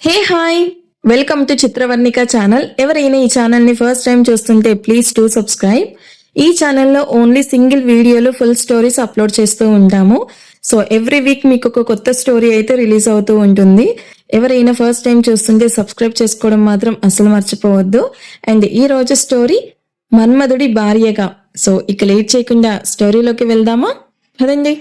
Hey hi, welcome to Chitravarnika channel. ఎవరైనా ఈ ఛానల్ని ఫస్ట్ టైం చూస్తుంటే ప్లీజ్ టు సబ్స్క్రైబ్. ఈ ఛానల్లో ఓన్లీ సింగిల్ వీడియోలు ఫుల్ స్టోరీస్ అప్లోడ్ చేస్తూ ఉంటాము. సో ఎవ్రీ వీక్ మీకు ఒక కొత్త స్టోరీ అయితే రిలీజ్ అవుతూ ఉంటుంది. ఎవరైనా ఫస్ట్ టైం చూస్తుంటే సబ్స్క్రైబ్ చేసుకోవడం మాత్రం అసలు మర్చిపోవద్దు. అండ్ ఈ రోజు స్టోరీ మన్మధుడి భార్యగా. సో ఇక లేట్ చేయకుండా స్టోరీలోకి వెళ్దామా? పదండి.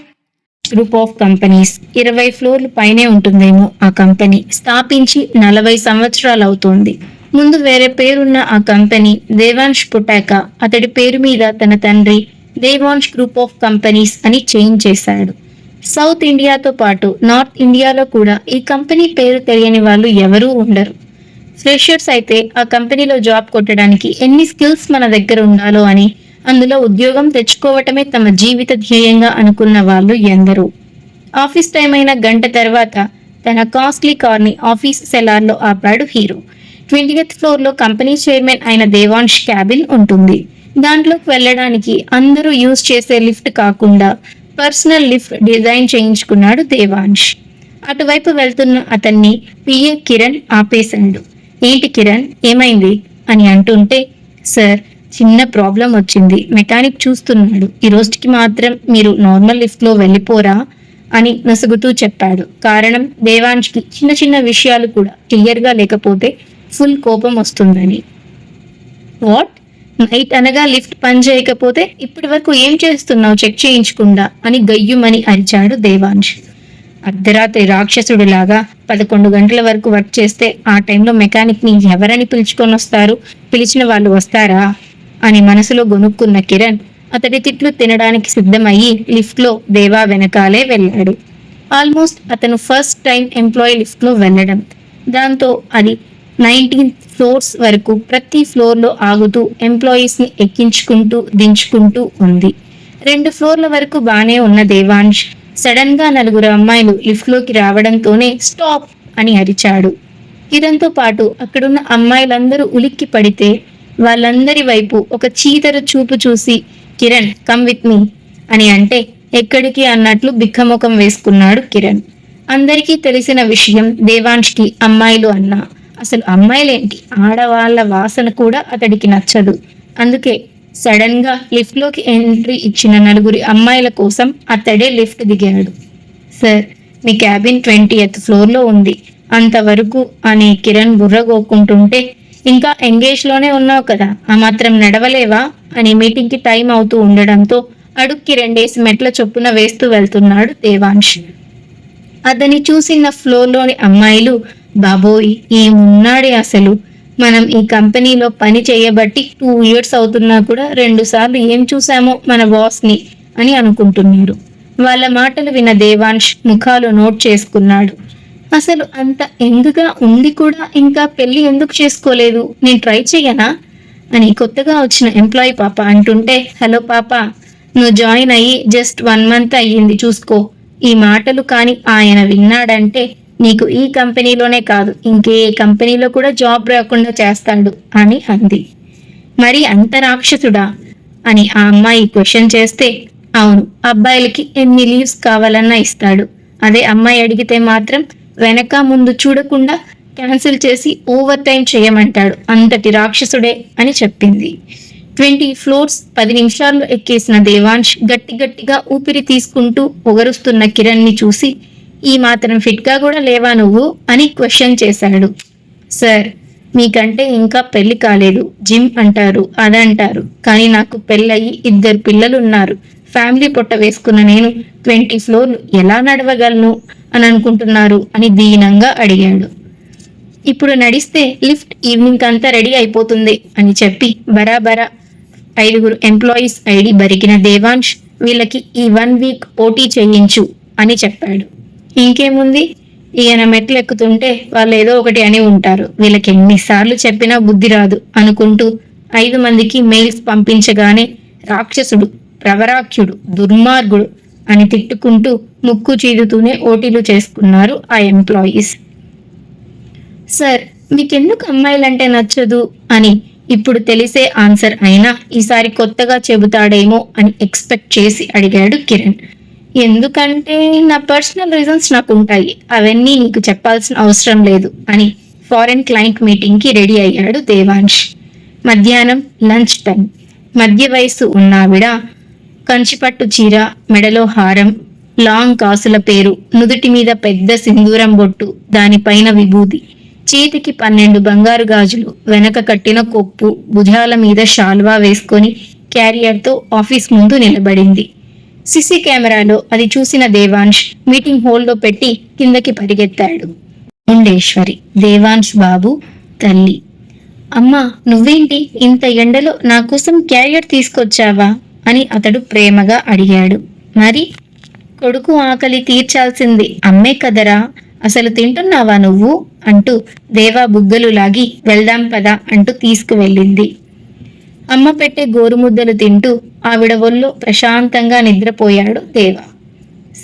గ్రూప్ ఆఫ్ కంపెనీస్ 20 ఫ్లోర్లు పైనే ఉంటుందేమో. ఆ కంపెనీ స్థాపించి 40 సంవత్సరాలు అవుతోంది. ముందు వేరే పేరున్న ఆ కంపెనీ దేవాంశ్ పుటాక అతడి పేరు మీద తన తండ్రి దేవాంశ్ గ్రూప్ ఆఫ్ కంపెనీస్ అని చేంజ్ చేశాడు. సౌత్ ఇండియాతో పాటు నార్త్ ఇండియాలో కూడా ఈ కంపెనీ పేరు తెలియని వాళ్ళు ఎవరూ ఉండరు. ఫ్రెషర్స్ అయితే ఆ కంపెనీలో జాబ్ కొట్టడానికి ఎన్ని స్కిల్స్ మన దగ్గర ఉండాలో అని, అందులో ఉద్యోగం తెచ్చుకోవటమే తమ జీవిత ధ్యేయంగా అనుకున్న వాళ్ళు ఎందరో. ఆఫీస్ టైం అయిన గంట తర్వాత తన కాస్ట్లీ కార్ని ఆఫీస్ సెలార్లో ఆపాడు హీరో. 20th ఫ్లోర్లో కంపెనీ చైర్మన్ అయిన దేవాంశ్ క్యాబిన్ ఉంటుంది. దాంట్లోకి వెళ్ళడానికి అందరూ యూజ్ చేసే లిఫ్ట్ కాకుండా పర్సనల్ లిఫ్ట్ డిజైన్ చేయించుకున్నాడు దేవాంశ్. అటువైపు వెళ్తున్న అతన్ని పిఏ కిరణ్ ఆపేశాడు. ఏంటి కిరణ్, ఏమైంది అని అంటుంటే, సార్ చిన్న ప్రాబ్లం వచ్చింది, మెకానిక్ చూస్తున్నాడు, ఈ రోజుకి మాత్రం మీరు నార్మల్ లిఫ్ట్లో వెళ్ళిపోరా అని నసుగుతూ చెప్పాడు. కారణం దేవాంష్కి చిన్న చిన్న విషయాలు కూడా క్లియర్గా లేకపోతే ఫుల్ కోపం వస్తుందని. వాట్, నైట్ అనగా లిఫ్ట్ పని చేయకపోతే ఇప్పటి వరకు ఏం చేస్తున్నావు చెక్ చేయించకుండా అని గయ్యుమని అరిచాడు దేవాంశ్. అర్ధరాత్రి రాక్షసుడిలాగా 11 గంటల వరకు వర్క్ చేస్తే ఆ టైంలో మెకానిక్ని ఎవరని పిలుచుకొని వస్తారు? పిలిచిన వాళ్ళు వస్తారా అని మనసులో గొనుక్కున్న కిరణ్ అతడి తిట్లు తినడానికి సిద్ధమయ్యి లిఫ్ట్లో దేవా వెనకాలే వెళ్ళాడు. ఆల్మోస్ట్ అతను ఫస్ట్ టైం ఎంప్లాయీ లిఫ్ట్లో వెళ్ళడం. దాంతో అది 19 ఫ్లోర్స్ వరకు ప్రతి ఫ్లోర్లో ఆగుతూ ఎంప్లాయీస్ని ఎక్కించుకుంటూ దించుకుంటూ ఉంది. 2 ఫ్లోర్ల వరకు బానే ఉన్న దేవాంశ్ సడన్ గా 4 అమ్మాయిలు లిఫ్ట్లోకి రావడంతోనే స్టాప్ అని అరిచాడు. కిరణ్తో పాటు అక్కడున్న అమ్మాయిలందరూ ఉలిక్కి పడితే వాళ్ళందరి వైపు ఒక చీతర చూపు చూసి కిరణ్ కమ్ విత్ మీ అని అంటే ఎక్కడికి అన్నట్లు బిక్కముఖం వేసుకున్నాడు కిరణ్. అందరికీ తెలిసిన విషయం దేవాంష్కి అమ్మాయిలు అన్నా అసలు అమ్మాయిలేంటి, ఆడవాళ్ల వాసన కూడా అతడికి నచ్చదు. అందుకే సడన్ గా లిఫ్ట్ లోకి ఎంట్రీ ఇచ్చిన 4 అమ్మాయిల కోసం అతడే లిఫ్ట్ దిగాడు. సార్ మీ క్యాబిన్ 20th ఫ్లోర్లో ఉంది అంతవరకు అని కిరణ్ బుర్రగోక్కుంటుంటే, ఇంకా ఎంగేజ్ లోనే ఉన్నావు కదా, ఆ మాత్రం నడవలేవా అని మీటింగ్ కి టైం అవుతూ ఉండడంతో అడుక్కి 2 మెట్ల చొప్పున వేస్తూ వెళ్తున్నాడు దేవాంశ్. అతని చూసిన ఫ్లోర్లోని అమ్మాయిలు, బాబోయ్ ఏమున్నాడే అసలు, మనం ఈ కంపెనీలో పని చేయబట్టి 2 years అవుతున్నా కూడా 2 సార్లు ఏం చూసామో మన బాస్ని అని అనుకుంటున్నారు. వాళ్ళ మాటలు విన్న దేవాంశ్ ముఖాలు నోట్ చేసుకున్నాడు. అసలు అంత యంగ్గా ఉండి కూడా ఇంకా పెళ్లి ఎందుకు చేసుకోలేదు, నేను ట్రై చెయ్యనా అని కొత్తగా వచ్చిన ఎంప్లాయీ పాప అంటుంటే, హలో పాప, నువ్వు జాయిన్ అయ్యి జస్ట్ 1 month అయ్యింది చూసుకో. ఈ మాటలు కాని ఆయన విన్నాడంటే నీకు ఈ కంపెనీలోనే కాదు ఇంకే కంపెనీలో కూడా జాబ్ రాకుండా చేస్తాడు అని అంది. మరి అంత రాక్షసుడా అని ఆ అమ్మాయి క్వశ్చన్ చేస్తే, అవును, అబ్బాయిలకి ఎన్ని లీవ్స్ కావాలన్నా ఇస్తాడు, అదే అమ్మాయి అడిగితే మాత్రం వెనక ముందు చూడకుండా క్యాన్సిల్ చేసి ఓవర్ టైం చేయమంటాడు, అంతటి రాక్షసుడే అని చెప్పింది. 20 ఫ్లోర్స్ 10 నిమిషాల్లో ఎక్కేసిన దేవాంశ్ గట్టిగా ఊపిరి తీసుకుంటూ పొగరుస్తున్న కిరణ్ ని చూసి, ఈ మాత్రం ఫిట్గా కూడా లేవా నువ్వు అని క్వశ్చన్ చేశాడు. సార్ మీకంటే ఇంకా పెళ్లి కాలేదు, జిమ్ అంటారు అదంటారు, కానీ నాకు పెళ్ళయి 2 పిల్లలు ఉన్నారు, ఫ్యామిలీ పొట్ట వేసుకున్న నేను 20 ఫ్లోర్లు ఎలా నడవగలను అని అనుకుంటున్నారు అని దీనంగా అడిగాడు. ఇప్పుడు నడిస్తే లిఫ్ట్ ఈవినింగ్ అంతా రెడీ అయిపోతుంది అని చెప్పి బరాబరా 5 ఎంప్లాయీస్ ఐడి బరికిన దేవాంశ్ వీళ్ళకి ఈ 1 week ఓటీ చేయించు అని చెప్పాడు. ఇంకేముంది, ఈయన మెట్లు ఎక్కుతుంటే వాళ్ళు ఏదో ఒకటి అని ఉంటారు, వీళ్ళకి ఎన్నిసార్లు చెప్పినా బుద్ధి రాదు అనుకుంటూ 5 మందికి మెయిల్స్ పంపించగానే రాక్షసుడు, ప్రవరాఖ్యుడు, దుర్మార్గుడు అని తిట్టుకుంటూ ముక్కు చీదుతూనే ఓటీలు చేసుకున్నారు ఆ ఎంప్లాయీస్. సార్ మీకెందుకు అమ్మాయిలంటే నచ్చదు అని ఇప్పుడు తెలిసే ఆన్సర్ అయినా ఈసారి కొత్తగా చెబుతాడేమో అని ఎక్స్పెక్ట్ చేసి అడిగాడు కిరణ్. ఎందుకంటే నా పర్సనల్ రీజన్స్ నాకు ఉంటాయి, అవన్నీ నీకు చెప్పాల్సిన అవసరం లేదు అని ఫారెన్ క్లయింట్ మీటింగ్ కి రెడీ అయ్యాడు దేవాంశ్. మధ్యాహ్నం లంచ్ టైం. మధ్య వయస్సు ఉన్నావిడ, కంచిపట్టు చీర, మెడలో హారం, లాంగ్ కాసుల పేరు, నుదుటి మీద పెద్ద సింధూరం బొట్టు, దానిపైన విభూది, చేతికి 12 బంగారు గాజులు, వెనక కట్టిన కొప్పు, భుజాల మీద షాల్వా వేసుకొని క్యారియర్తో ఆఫీస్ ముందు నిలబడింది. సిసి కెమెరాలో అది చూసిన దేవాంశ్ మీటింగ్ హాల్లో పెట్టి కిందకి పరిగెత్తాడు. చాముండేశ్వరి, దేవాంశ్ బాబు తల్లి. అమ్మా, నువ్వేంటి ఇంత ఎండలో నా కోసం క్యారియర్ తీసుకొచ్చావా అని అతడు ప్రేమగా అడిగాడు. మరి కొడుకు ఆకలి తీర్చాల్సింది అమ్మే కదరా, అసలు తింటున్నావా నువ్వు అంటూ దేవా బుగ్గలు లాగి వెళ్దాం పదా అంటూ తీసుకువెళ్ళింది. అమ్మ పెట్టే గోరుముద్దలు తింటూ ఆవిడ ఒళ్ళో ప్రశాంతంగా నిద్రపోయాడు దేవా.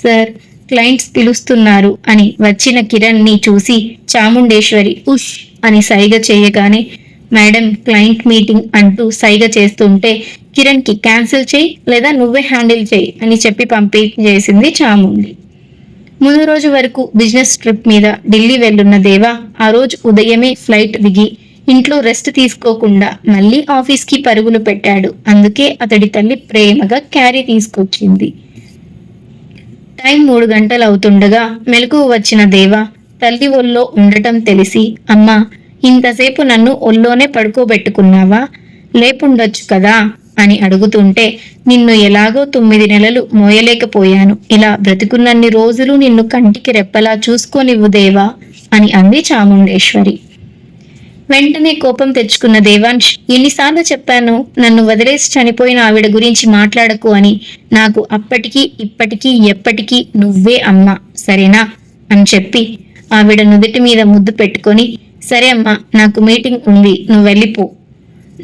సార్, క్లయింట్స్ పిలుస్తున్నారు అని వచ్చిన కిరణ్ ని చూసి చాముండేశ్వరి ఉష్ అని సైగ చేయగానే, మేడం క్లయింట్ మీటింగ్ అంటూ సైగ చేస్తుంటే కిరణ్ కి క్యాన్సిల్ చేయి లేదా నువ్వే హ్యాండిల్ చేయి అని చెప్పి పంపించేసింది చాముండి. ముందు రోజు వరకు బిజినెస్ ట్రిప్ మీద ఢిల్లీ వెళ్ళున్న దేవా ఆ రోజు ఉదయమే ఫ్లైట్ దిగి ఇంట్లో రెస్ట్ తీసుకోకుండా మళ్ళీ ఆఫీస్ కి పరుగులు పెట్టాడు. అందుకే అతడి తల్లి ప్రేమగా క్యారీ తీసుకొచ్చింది. టైం 3 గంటలు అవుతుండగా మెలకువ వచ్చిన దేవా తల్లి ఒళ్ళో ఉండటం తెలిసి, అమ్మా, ఇంతసేపు నన్ను ఒళ్ళోనే పడుకోబెట్టుకున్నావా, లేపుండొచ్చు కదా అని అడుగుతుంటే, నిన్ను ఎలాగో 9 నెలలు మోయలేకపోయాను, ఇలా బ్రతికున్నన్ని రోజులు నిన్ను కంటికి రెప్పలా చూసుకోనివ్వు దేవా అని అంది చాముండేశ్వరి. వెంటనే కోపం తెచ్చుకున్న దేవాంశ్, ఎన్నిసార్లు చెప్పాను నన్ను వదిలేసి చనిపోయిన ఆవిడ గురించి మాట్లాడకు అని, నాకు అప్పటికీ ఇప్పటికీ ఎప్పటికీ నువ్వే అమ్మ, సరేనా అని చెప్పి ఆవిడ నుదుటి మీద ముద్దు పెట్టుకొని, సరే అమ్మా, నాకు మీటింగ్ ఉంది, నువ్వు వెళ్ళిపో,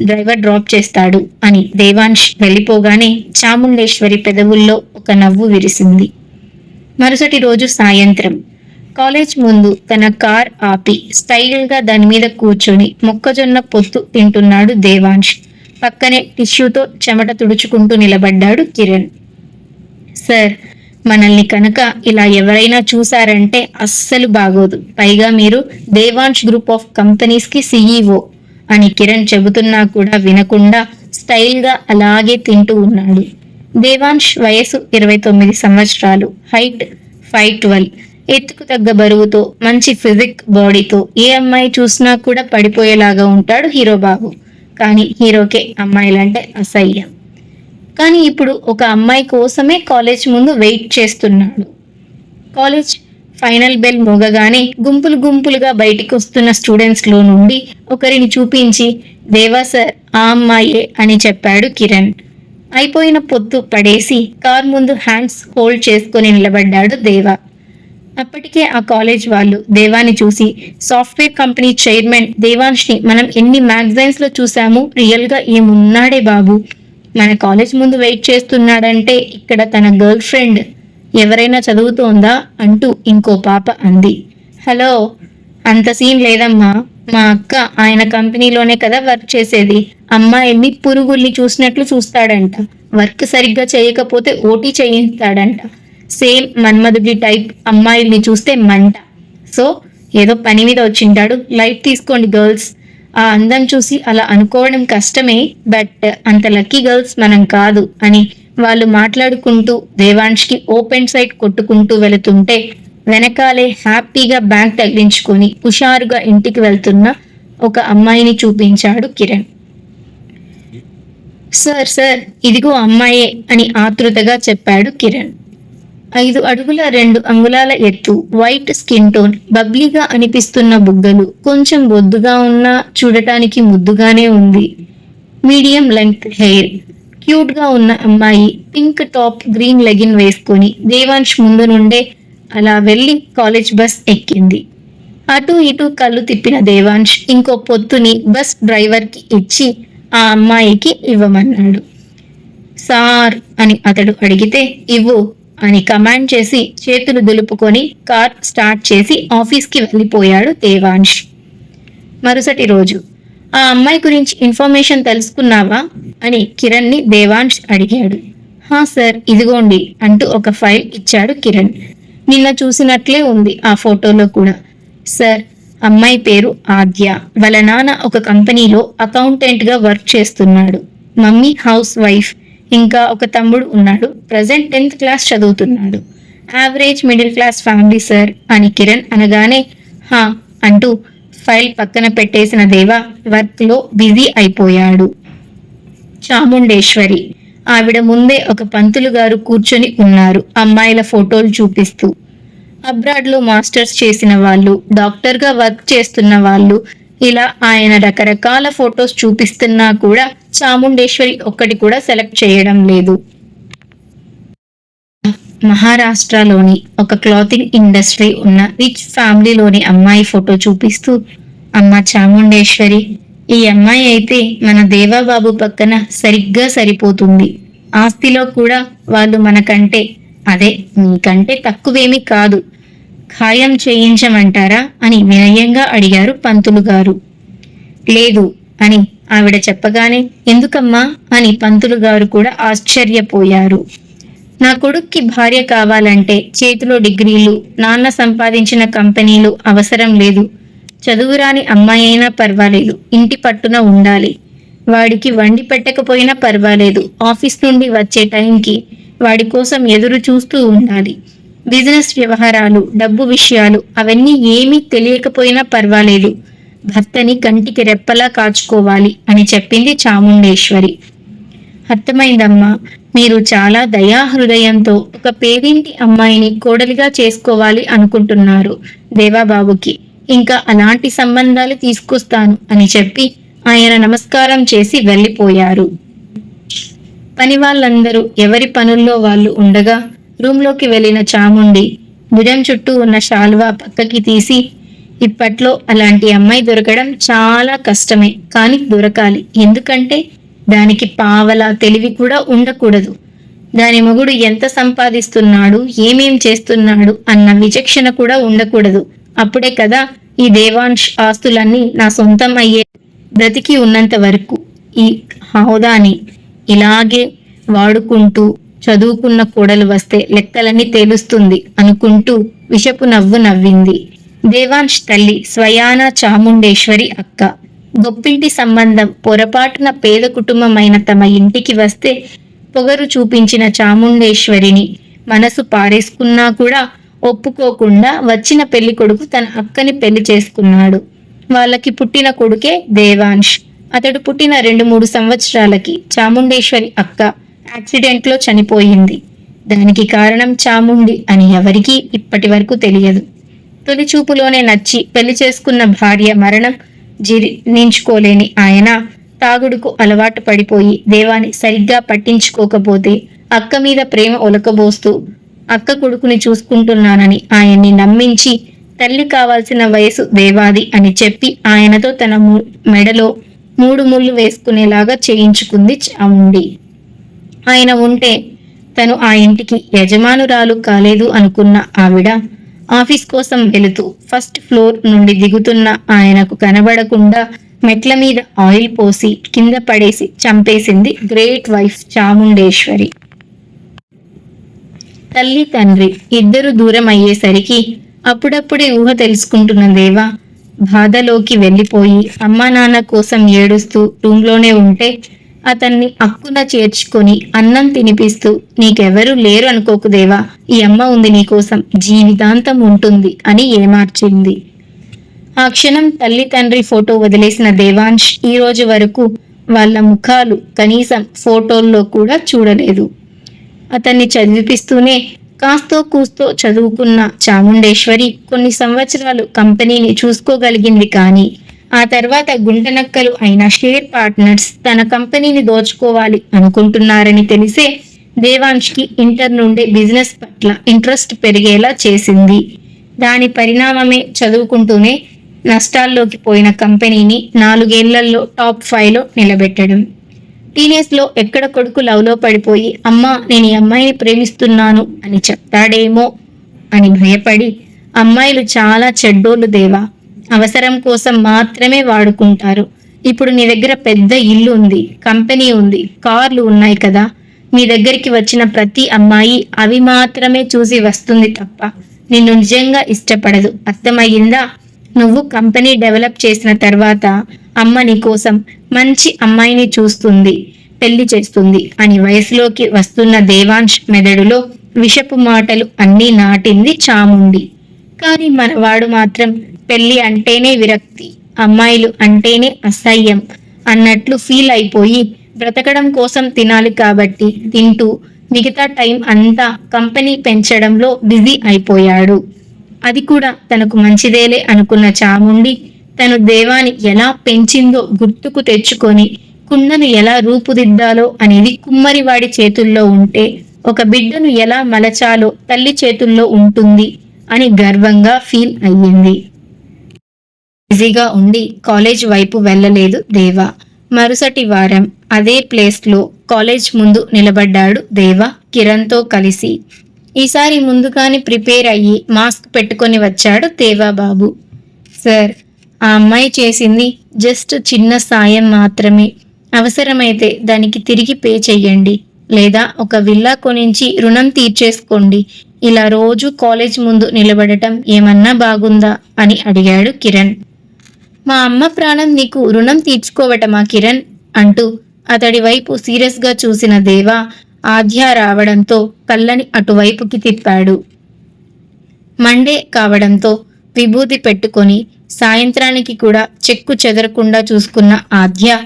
డ్రైవర్ డ్రాప్ చేస్తాడు అని దేవాంశ్ వెళ్ళిపోగానే చాముండేశ్వరి పెదవుల్లో ఒక నవ్వు విరిసింది. మరుసటి రోజు సాయంత్రం కాలేజ్ ముందు తన కార్ ఆపి స్టైల్ గా దాని మీద కూర్చొని మొక్కజొన్న పొత్తు తింటున్నాడు దేవాంశ్. పక్కనే టిష్యూతో చెమట తుడుచుకుంటూ నిలబడ్డాడు కిరణ్. సార్, మనల్ని కనుక ఇలా ఎవరైనా చూసారంటే అస్సలు బాగోదు, పైగా మీరు దేవాంశ్ గ్రూప్ ఆఫ్ కంపెనీస్ కి CEO అని కిరణ్ చెబుతున్నా కూడా వినకుండా స్టైల్ గా అలాగే తింటూ ఉన్నాడు. దేవాంశ్ వయసు 29 సంవత్సరాలు, హైట్ 5'12", ఎత్తుకు తగ్గ బరువుతో, మంచి ఫిజిక్ బాడీతో ఏ అమ్మాయి చూసినా కూడా పడిపోయేలాగా ఉంటాడు హీరో బాబు. కానీ హీరోకే అమ్మాయిలంటే అసహ్యం. కానీ ఇప్పుడు ఒక అమ్మాయి కోసమే కాలేజ్ ముందు వెయిట్ చేస్తున్నాడు. కాలేజ్ ఫైనల్ బెల్ మోగగానే గుంపులు గుంపులుగా బయటికి వస్తున్న స్టూడెంట్స్ లో నుండి ఒకరిని చూపించి, దేవా సార్, ఆ అమ్మాయే అని చెప్పాడు కిరణ్. అయిపోయిన పొత్తు పడేసి కార్ ముందు హ్యాండ్స్ హోల్డ్ చేసుకొని నిలబడ్డాడు దేవా. అప్పటికే ఆ కాలేజ్ వాళ్ళు దేవాని చూసి, సాఫ్ట్వేర్ కంపెనీ చైర్మన్ దేవాంశ్ ని మనం ఎన్ని మ్యాగజైన్స్ లో చూసాము, రియల్ గా ఏమున్నాడే బాబు, మన కాలేజ్ ముందు వెయిట్ చేస్తున్నాడంటే ఇక్కడ తన గర్ల్ ఫ్రెండ్ ఎవరైనా చదువుతోందా అంటూ ఇంకో పాప అంది. హలో, అంత సీన్ లేదమ్మా, మా అక్క ఆయన కంపెనీలోనే కదా వర్క్ చేసేది, అమ్మాయిల్ని పురుగుల్ని చూసినట్లు చూస్తాడంట, వర్క్ సరిగ్గా చేయకపోతే ఓటీ చేయిస్తాడంట, సేమ్ మన్మధుడి టైప్, అమ్మాయిల్ని చూస్తే మంట, సో ఏదో పని మీద వచ్చింటాడు, లైట్ తీసుకోండి గర్ల్స్, ఆ అందం చూసి అలా అనుకోవడం కష్టమే, బట్ అంత లక్కీ గర్ల్స్ మనం కాదు అని వాళ్ళు మాట్లాడుకుంటూ దేవాంశ్కి ఓపెన్ సైడ్ కొట్టుకుంటూ వెళుతుంటే వెనకాలే హ్యాపీగా బ్యాగ్ తగిలించుకొని హుషారుగా ఇంటికి వెళ్తున్న ఒక అమ్మాయిని చూపించాడు కిరణ్. సార్ సార్, ఇదిగో అమ్మాయే అని ఆతృతగా చెప్పాడు కిరణ్. 5 అడుగుల 2 అంగుళాల ఎత్తు, వైట్ స్కిన్ టోన్, బబ్లీగా అనిపిస్తున్న బుగ్గలు, కొంచెం బొద్దుగా ఉన్నా చూడటానికి ముద్దుగానే ఉంది. మీడియం లెంగ్త్ హెయిర్, క్యూట్ గా ఉన్న అమ్మాయి పింక్ టాప్, గ్రీన్ లెగిన్ వేసుకొని దేవాంశ్ ముందు నుండే అలా వెళ్లి కాలేజ్ బస్ ఎక్కింది. అటు ఇటు కళ్ళు తిప్పిన దేవాంశ్ ఇంకో పొత్తుని బస్ డ్రైవర్ కి ఇచ్చి ఆ అమ్మాయికి ఇవ్వమన్నాడు. సార్ అని అతడు అడిగితే, ఇవ్వు అని కమాండ్ చేసి చేతులు దులుపుకొని కార్ స్టార్ట్ చేసి ఆఫీస్కి వెళ్ళిపోయాడు దేవాంశ్. మరుసటి రోజు, ఆ అమ్మాయి గురించి ఇన్ఫర్మేషన్ తెలుసుకున్నావా అని కిరణ్ ని దేవాంశ్ అడిగాడు. హా సార్, ఇదిగోండి అంటూ ఒక ఫైల్ ఇచ్చాడు కిరణ్. నిన్న చూసినట్లే ఉంది ఆ ఫోటోలో కూడా. సార్, అమ్మాయి పేరు ఆద్య. వాళ్ళ నాన్న ఒక కంపెనీలో అకౌంటెంట్ గా వర్క్ చేస్తున్నాడు. Mummy house wife. ఇంకా ఒక తమ్ముడు ఉన్నాడు. ప్రజెంట్ 10th క్లాస్ చదువుతున్నాడు. Average middle class family sir అని కిరణ్ అనగానే హా అంటూ ఫైల్ పక్కన పెట్టేసిన దేవా వర్క్ లో బిజీ అయిపోయాడు. చాముండేశ్వరి, ఆవిడ ముందే ఒక పంతులు గారు కూర్చొని ఉన్నారు అమ్మాయిల ఫోటోలు చూపిస్తూ. అబ్రాడ్ లో మాస్టర్స్ చేసిన వాళ్ళు, డాక్టర్ గా వర్క్ చేస్తున్న వాళ్ళు, ఇలా ఆయన రకరకాల ఫొటోస్ చూపిస్తున్నా కూడా చాముండేశ్వరి ఒక్కటి కూడా సెలెక్ట్ చేయడం లేదు. మహారాష్ట్రలోని ఒక క్లాతింగ్ ఇండస్ట్రీ ఉన్న రిచ్ ఫ్యామిలీలోని అమ్మాయి ఫోటో చూపిస్తూ, అమ్మ చాముండేశ్వరి, ఈ అమ్మాయి అయితే మన దేవాబాబు పక్కన సరిగ్గా సరిపోతుంది. ఆస్తిలో కూడా వాళ్ళు మనకంటే, అదే మీకంటే తక్కువేమీ కాదు. ఖాయం చేయించమంటారా అని వినయంగా అడిగారు పంతులు గారు. లేదు అని ఆవిడ చెప్పగానే ఎందుకమ్మా అని పంతులు గారు కూడా ఆశ్చర్యపోయారు. నా కొడుక్కి భార్య కావాలంటే చేతిలో డిగ్రీలు, నాన్న సంపాదించిన కంపెనీలు అవసరం లేదు. చదువురాని అమ్మాయి అయినా పర్వాలేదు, ఇంటి పట్టున ఉండాలి. వాడికి వండి పెట్టకపోయినా పర్వాలేదు, ఆఫీస్ నుండి వచ్చే టైంకి వాడి కోసం ఎదురు చూస్తూ ఉండాలి. బిజినెస్ వ్యవహారాలు, డబ్బు విషయాలు అవన్నీ ఏమీ తెలియకపోయినా పర్వాలేదు, భర్తని కంటికి రెప్పలా కాచుకోవాలి అని చెప్పింది చాముండేశ్వరి. అర్థమైందమ్మా, మీరు చాలా దయా హృదయంతో ఒక పేదింటి అమ్మాయిని కోడలిగా చేసుకోవాలి అనుకుంటున్నారు. దేవాబాబుకి ఇంకా అలాంటి సంబంధాలు తీసుకొస్తాను అని చెప్పి ఆయన నమస్కారం చేసి వెళ్ళిపోయారు. పని వాళ్ళందరూ ఎవరి పనుల్లో వాళ్ళు ఉండగా రూంలోకి వెళ్ళిన చాముండి భుజం చుట్టూ ఉన్న శాల్వా పక్కకి తీసి, ఇప్పట్లో అలాంటి అమ్మాయి దొరకడం చాలా కష్టమే, కానీ దొరకాలి. ఎందుకంటే దానికి పావలా తెలివి కూడా ఉండకూడదు. దాని మొగుడు ఎంత సంపాదిస్తున్నాడు, ఏమేం చేస్తున్నాడు అన్న విచక్షణ కూడా ఉండకూడదు. అప్పుడే కదా ఈ దేవాంశ్ ఆస్తులన్నీ నా సొంతం అయ్యే. బ్రతికి ఉన్నంత వరకు ఈ హోదాని ఇలాగే వాడుకుంటూ చదువుకున్న కోడలు వస్తే లెక్కలన్నీ తేలుస్తుంది అనుకుంటూ విషపు నవ్వు నవ్వింది. దేవాంశ్ తల్లి స్వయాన చాముండేశ్వరి అక్క. గొప్పింటి సంబంధం పొరపాటున పేద కుటుంబమైన తమ ఇంటికి వస్తే పొగరు చూపించిన చాముండేశ్వరిని మనసు పారేసుకున్నా కూడా ఒప్పుకోకుండా వచ్చిన పెళ్లి కొడుకు తన అక్కని పెళ్లి చేసుకున్నాడు. వాళ్ళకి పుట్టిన కొడుకే దేవాంశ్. అతడు పుట్టిన 2-3 సంవత్సరాలకి చాముండేశ్వరి అక్క యాక్సిడెంట్ లో చనిపోయింది. దానికి కారణం చాముండి అని ఎవరికీ ఇప్పటి వరకు తెలియదు. తొలి చూపులోనే నచ్చి పెళ్లి చేసుకున్న భార్య మరణం జీర్ణించుకోలేని ఆయన తాగుడుకు అలవాటు పడిపోయి దేవాని సరిగ్గా పట్టించుకోకపోతే అక్క మీద ప్రేమ ఒలకబోస్తూ అక్క కొడుకుని చూసుకుంటున్నానని ఆయన్ని నమ్మించి తల్లి కావాల్సిన వయసు దేవాది అని చెప్పి ఆయనతో తన మెడలో 3 ముళ్ళు వేసుకునేలాగా చేయించుకుంది చాముండి. ఆయన ఉంటే తను ఆ ఇంటికి యజమానురాలు కాలేదు అనుకున్న ఆవిడ ఆఫీస్ కోసం వెళుతూ ఫస్ట్ ఫ్లోర్ నుండి దిగుతున్న ఆయనకు కనబడకుండా మెట్ల మీద ఆయిల్ పోసి కింద పడేసి చంపేసింది గ్రేట్ వైఫ్ చాముండేశ్వరి. తల్లి తండ్రి ఇద్దరు దూరం అయ్యేసరికి అప్పుడప్పుడే ఊహ తెలుసుకుంటున్న దేవా బాధలోకి వెళ్ళిపోయి అమ్మా నాన్న కోసం ఏడుస్తూ రూంలోనే ఉంటే అతన్ని అక్కున చేర్చుకొని అన్నం తినిపిస్తూ, నీకెవరూ లేరు అనుకోకు దేవా, ఈ అమ్మ ఉంది నీకోసం, జీవితాంతం ఉంటుంది అని ఏమార్చింది. ఆ క్షణం తల్లి తండ్రి ఫోటో వదిలేసిన దేవాంశ్ ఈ రోజు వరకు వాళ్ళ ముఖాలు కనీసం ఫోటోల్లో కూడా చూడలేదు. అతన్ని చదివిపిస్తూనే కాస్తో కూస్తో చదువుకున్న చాముండేశ్వరి కొన్ని సంవత్సరాలు కంపెనీని చూసుకోగలిగింది. కానీ ఆ తర్వాత గుంటనక్కలు అయిన షేర్ పార్ట్నర్స్ తన కంపెనీని దోచుకోవాలి అనుకుంటున్నారని తెలిసే దేవాంశ్కి ఇంటర్ నుండే బిజినెస్ పట్ల ఇంట్రెస్ట్ పెరిగేలా చేసింది. దాని పరిణామమే చదువుకుంటూనే నష్టాల్లోకి పోయిన కంపెనీని 4 ఏళ్లలో టాప్ 5లో నిలబెట్టడం. టీనేజ్ లో ఎక్కడ కొడుకు లవ్లో పడిపోయి అమ్మా నేను ఈ అమ్మాయిని ప్రేమిస్తున్నాను అని చెప్తాడేమో అని భయపడి, అమ్మాయిలు చాలా చెడ్డోళ్ళు దేవా, అవసరం కోసం మాత్రమే వాడుకుంటారు. ఇప్పుడు నీ దగ్గర పెద్ద ఇల్లు ఉంది, కంపెనీ ఉంది, కార్లు ఉన్నాయి కదా, మీ దగ్గరికి వచ్చిన ప్రతి అమ్మాయి అవి మాత్రమే చూసి వస్తుంది తప్ప నిన్ను నిజంగా ఇష్టపడదు. అర్థమయ్యిందా? నువ్వు కంపెనీ డెవలప్ చేసిన తర్వాత అమ్మ నీ కోసం మంచి అమ్మాయిని చూస్తుంది, పెళ్లి చేస్తుంది అని వయసులోకి వస్తున్న దేవాంశ్ మెదడులో విషపు మాటలు అన్నీ నాటింది చాముండి. కానీ మనవాడు మాత్రం పెళ్లి అంటేనే విరక్తి, అమ్మాయిలు అంటేనే అసహ్యం అన్నట్లు ఫీల్ అయిపోయి బ్రతకడం కోసం తినాలి కాబట్టి తింటూ మిగతా టైం అంతా కంపెనీ పెంచడంలో బిజీ అయిపోయాడు. అది కూడా తనకు మంచిదేలే అనుకున్న చాముండి తను దేవాని ఎలా పెంచిందో గుర్తుకు తెచ్చుకొని కుండను ఎలా రూపుదిద్దాలో అనేది కుమ్మరివాడి చేతుల్లో ఉంటే ఒక బిడ్డను ఎలా మలచాలో తల్లి చేతుల్లో ఉంటుంది అని గర్వంగా ఫీల్ అయ్యింది. బిజీగా ఉండి కాలేజ్ వైపు వెళ్ళలేదు దేవా. మరుసటి వారం అదే ప్లేస్లో కాలేజ్ ముందు నిలబడ్డాడు దేవా కిరణ్తో కలిసి. ఈసారి ముందుగానే ప్రిపేర్ అయ్యి మాస్క్ పెట్టుకొని వచ్చాడు దేవాబాబు. సార్, ఆ అమ్మాయి చేసింది జస్ట్ చిన్న సాయం మాత్రమే. అవసరమైతే దానికి తిరిగి పే చెయ్యండి, లేదా ఒక విల్లా కొనించి రుణం తీర్చేసుకోండి. ఇలా రోజు కాలేజ్ ముందు నిలబడటం ఏమన్నా బాగుందా అని అడిగాడు కిరణ్. మా అమ్మ ప్రాణం నీకు రుణం తీర్చుకోవటమా కిరణ్ అంటూ అతడి వైపు సీరియస్గా చూసిన దేవా ఆద్య రావడంతో కళ్ళని అటువైపుకి తిప్పాడు. మండే కావడంతో విభూతి పెట్టుకొని సాయంత్రానికి కూడా చెక్కు చెదరకుండా చూసుకున్న ఆద్య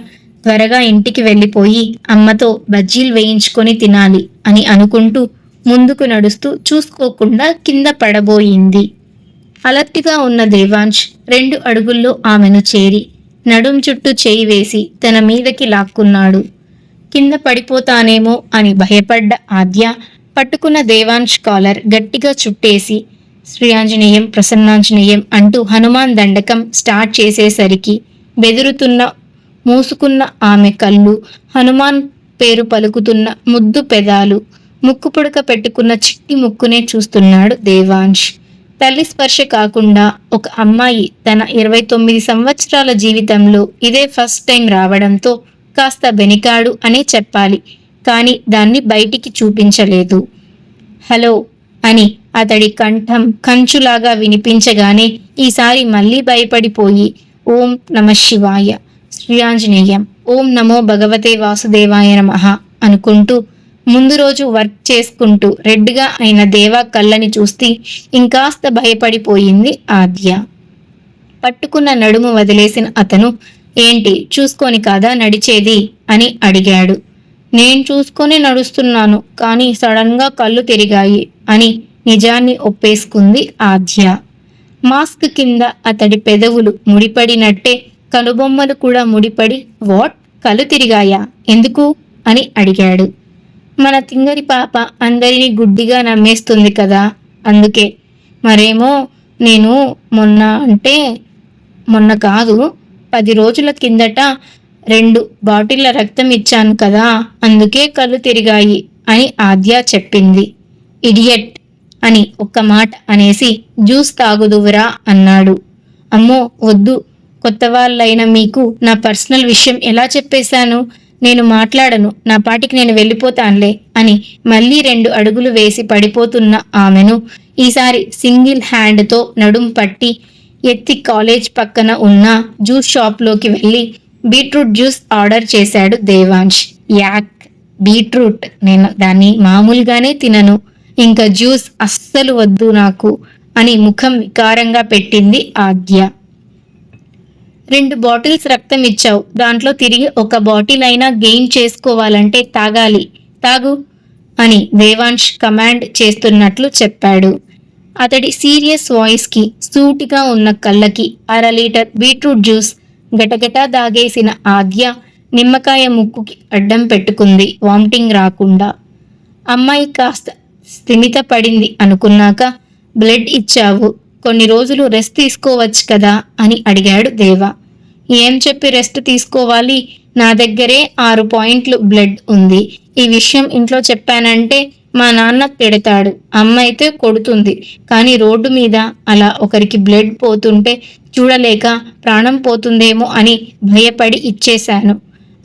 త్వరగా ఇంటికి వెళ్ళిపోయి అమ్మతో బజ్జీలు వేయించుకొని తినాలి అని అనుకుంటూ ముందుకు నడుస్తూ చూసుకోకుండా కింద పడబోయింది. అలర్ట్గా ఉన్న దేవాంశ్ 2 అడుగుల్లో ఆమెను చేరి నడుం చుట్టూ చేయి వేసి తన మీదకి లాక్కున్నాడు. కింద పడిపోతానేమో అని భయపడ్డ ఆద్య పట్టుకున్న దేవాంశ్ కాలర్ గట్టిగా చుట్టేసి శ్రీఆంజనేయం ప్రసన్నాంజనేయం అంటూ హనుమాన్ దండకం స్టార్ట్ చేసేసరికి బెదురుతున్న మూసుకున్న ఆమె కళ్ళు, హనుమాన్ పేరు పలుకుతున్న ముద్దు పెదాలు, ముక్కు పుడక పెట్టుకున్న చిట్టి ముక్కునే చూస్తున్నాడు దేవాంశ్. తల్లి స్పర్శ కాకుండా ఒక అమ్మాయి తన 29 సంవత్సరాల జీవితంలో ఇదే ఫస్ట్ టైం రావడంతో కాస్త బెనికాడు అనే చెప్పాలి, కానీ దాన్ని బయటికి చూపించలేదు. హలో అని అతడి కంఠం కంచులాగా వినిపించగానే ఈసారి మళ్ళీ భయపడిపోయి ఓం నమ శివాయ, శ్రీఆంజనేయం, ఓం నమో భగవతే వాసుదేవాయ నమః అనుకుంటూ ముందు రోజు వర్క్ చేసుకుంటూ రెడ్గా అయిన దేవా కళ్ళని చూస్తే ఇంకాస్త భయపడిపోయింది ఆద్య. పట్టుకున్న నడుము వదిలేసిన అతను ఏంటి చూసుకొని కాదా నడిచేది అని అడిగాడు. నేను చూసుకొని నడుస్తున్నాను, కానీ సడన్ గా కళ్ళు తిరిగాయి అని నిజాన్ని ఒప్పేసుకుంది ఆద్య. మాస్క్ కింద అతడి పెదవులు ముడిపడినట్టే కనుబొమ్మలు కూడా ముడిపడి వాట్, కళ్ళు తిరిగాయా, ఎందుకు అని అడిగాడు. మన తింగరి పాప అందరినీ గుడ్డిగా నమ్మేస్తుంది కదా, అందుకే. మరేమో నేను మొన్న కాదు 10 రోజుల కిందట 2 బాటిళ్ల రక్తం ఇచ్చాను కదా, అందుకే కళ్ళు తిరిగాయి అని ఆద్య చెప్పింది. ఇడియట్ అని ఒక్క మాట అనేసి జ్యూస్ తాగుదువురా అన్నాడు. అమ్మో వద్దు, కొత్త వాళ్ళైన మీకు నా పర్సనల్ విషయం ఎలా చెప్పేశాను, నేను మాట్లాడను, నా పాటికి నేను వెళ్ళిపోతానులే అని మళ్ళీ 2 అడుగులు వేసి పడిపోతున్న ఆమెను ఈసారి సింగిల్ హ్యాండ్తో నడుం పట్టి ఎత్తి కాలేజ్ పక్కన ఉన్న జ్యూస్ షాప్లోకి వెళ్ళి బీట్రూట్ జ్యూస్ ఆర్డర్ చేశాడు దేవాంశ్. యాక్, బీట్రూట్, నేను దాన్ని మామూలుగానే తినను, ఇంకా జ్యూస్ అస్సలు వద్దు నాకు అని ముఖం వికారంగా పెట్టింది ఆద్య. 2 బాటిల్స్ రక్తం ఇచ్చావు, దాంట్లో తిరిగి 1 బాటిల్ అయినా గెయిన్ చేసుకోవాలంటే తాగాలి, తాగు అని దేవాంశ్ కమాండ్ చేస్తున్నట్లు చెప్పాడు. అతడి సీరియస్ వాయిస్కి సూటిగా ఉన్న కళ్ళకి 1/2 లీటర్ బీట్రూట్ జ్యూస్ గటగటా దాగేసిన ఆద్య నిమ్మకాయ ముక్కుకి అడ్డం పెట్టుకుంది వామిటింగ్ రాకుండా. అమ్మాయి కాస్త స్థిమిత పడింది అనుకున్నాక బ్లడ్ ఇచ్చావు, కొన్ని రోజులు రెస్ట్ తీసుకోవచ్చు కదా అని అడిగాడు దేవా. ఏం చెప్పి రెస్ట్ తీసుకోవాలి, నా దగ్గరే 6 పాయింట్లు బ్లడ్ ఉంది, ఈ విషయం ఇంట్లో చెప్పానంటే మా నాన్న తిడతాడు, అమ్మ అయితే కొడుతుంది, కానీ రోడ్డు మీద అలా ఒకరికి బ్లడ్ పోతుంటే చూడలేక ప్రాణం పోతుందేమో అని భయపడి ఇచ్చేశాను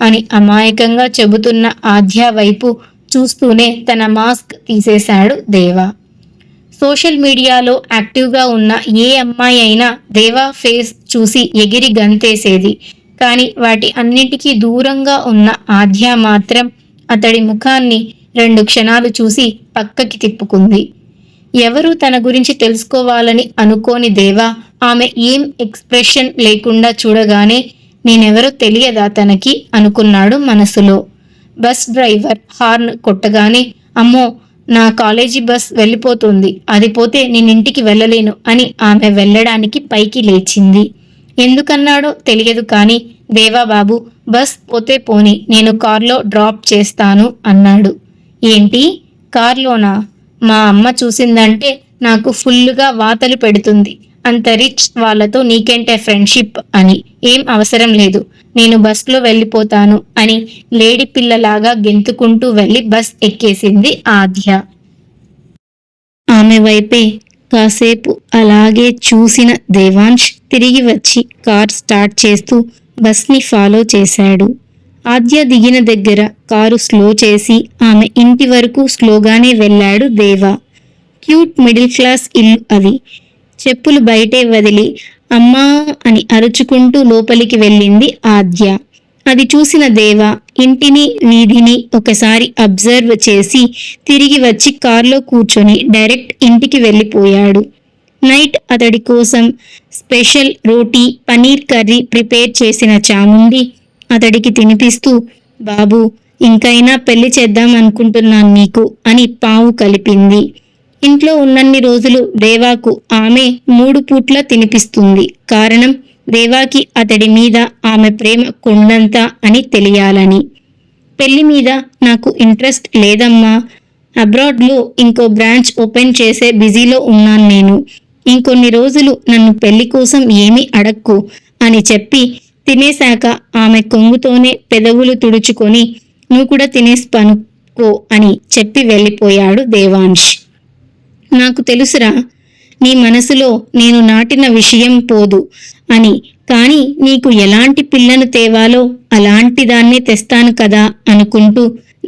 అని అమాయకంగా చెబుతున్న ఆద్య వైపు చూస్తూనే తన మాస్క్ తీసేశాడు దేవా. సోషల్ మీడియాలో యాక్టివ్గా ఉన్న ఏ అమ్మాయి అయినా దేవా ఫేస్ చూసి ఎగిరి గంతేసేది. కానీ వాటి అన్నిటికీ దూరంగా ఉన్న ఆద్య మాత్రం అతడి ముఖాన్ని 2 క్షణాలు చూసి పక్కకి తిప్పుకుంది. ఎవరూ తన గురించి తెలుసుకోవాలని అనుకోని దేవా ఆమె ఏం ఎక్స్ప్రెషన్ లేకుండా చూడగానే నేనెవరో తెలియదా తనకి అనుకున్నాడు మనసులో. బస్ డ్రైవర్ హార్న్ కొట్టగానే అమ్మో నా కాలేజీ బస్ వెళ్ళిపోతుంది, అది పోతే నేనింటికి వెళ్ళలేను అని ఆమె వెళ్ళడానికి పైకి లేచింది. ఎందుకన్నాడో తెలియదు కానీ దేవా బాబు బస్ పోతే పోని, నేను కార్లో డ్రాప్ చేస్తాను అన్నాడు. ఏంటి కార్లోనా? మా అమ్మ చూసిందంటే నాకు ఫుల్లుగా వాతలు పెడుతుంది. అంత రిచ్ వాళ్ళతో నీకేంటే ఫ్రెండ్షిప్ అని. ఏం అవసరం లేదు, నేను బస్లో వెళ్ళిపోతాను అని లేడి పిల్లలాగా గెంతుకుంటూ వెళ్ళి బస్ ఎక్కేసింది ఆద్య. ఆమె వైపే కాసేపు అలాగే చూసిన దేవాంశ్ తిరిగి వచ్చి కార్ స్టార్ట్ చేస్తూ బస్ని ఫాలో చేశాడు. ఆద్య దిగిన దగ్గర కారు స్లో చేసి ఆమె ఇంటి వరకు స్లోగానే వెళ్ళాడు దేవా. క్యూట్ మిడిల్ క్లాస్ ఇల్లు అది. చెప్పులు బయటే వదిలి అమ్మా అని అరుచుకుంటూ లోపలికి వెళ్ళింది ఆద్య. అది చూసిన దేవా ఇంటిని వీధిని ఒకసారి అబ్జర్వ్ చేసి తిరిగి వచ్చి కార్లో కూర్చొని డైరెక్ట్ ఇంటికి వెళ్ళిపోయాడు. నైట్ అతడి కోసం స్పెషల్ రోటీ పనీర్ కర్రీ ప్రిపేర్ చేసిన చాముండి అతడికి తినిపిస్తూ బాబు ఇంకైనా పెళ్లి చేద్దాం అనుకుంటున్నాను నీకు అని పావు కలిపింది. ఇంట్లో ఉన్నన్ని రోజులు దేవాకు ఆమె 3 పూట్ల తినిపిస్తుంది. కారణం దేవాకి అతడి మీద ఆమె ప్రేమ కొండంత అని తెలియాలని. పెళ్లి మీద నాకు ఇంట్రెస్ట్ లేదమ్మా, అబ్రాడ్లో ఇంకో బ్రాంచ్ ఓపెన్ చేసే బిజీలో ఉన్నాను నేను. ఇంకొన్ని రోజులు నన్ను పెళ్లి కోసం ఏమీ అడక్కు అని చెప్పి తినేశాక ఆమె కొంగుతోనే పెదవులు తుడుచుకొని నువ్వు కూడా తినేసి పనుకో అని చెప్పి వెళ్ళిపోయాడు దేవాంశ్. నాకు తెలుసురా నీ మనసులో నేను నాటిన విషయం పోదు అని, కానీ నీకు ఎలాంటి పిల్లను తేవాలో అలాంటి దాన్నే తెస్తాను కదా అనుకుంటూ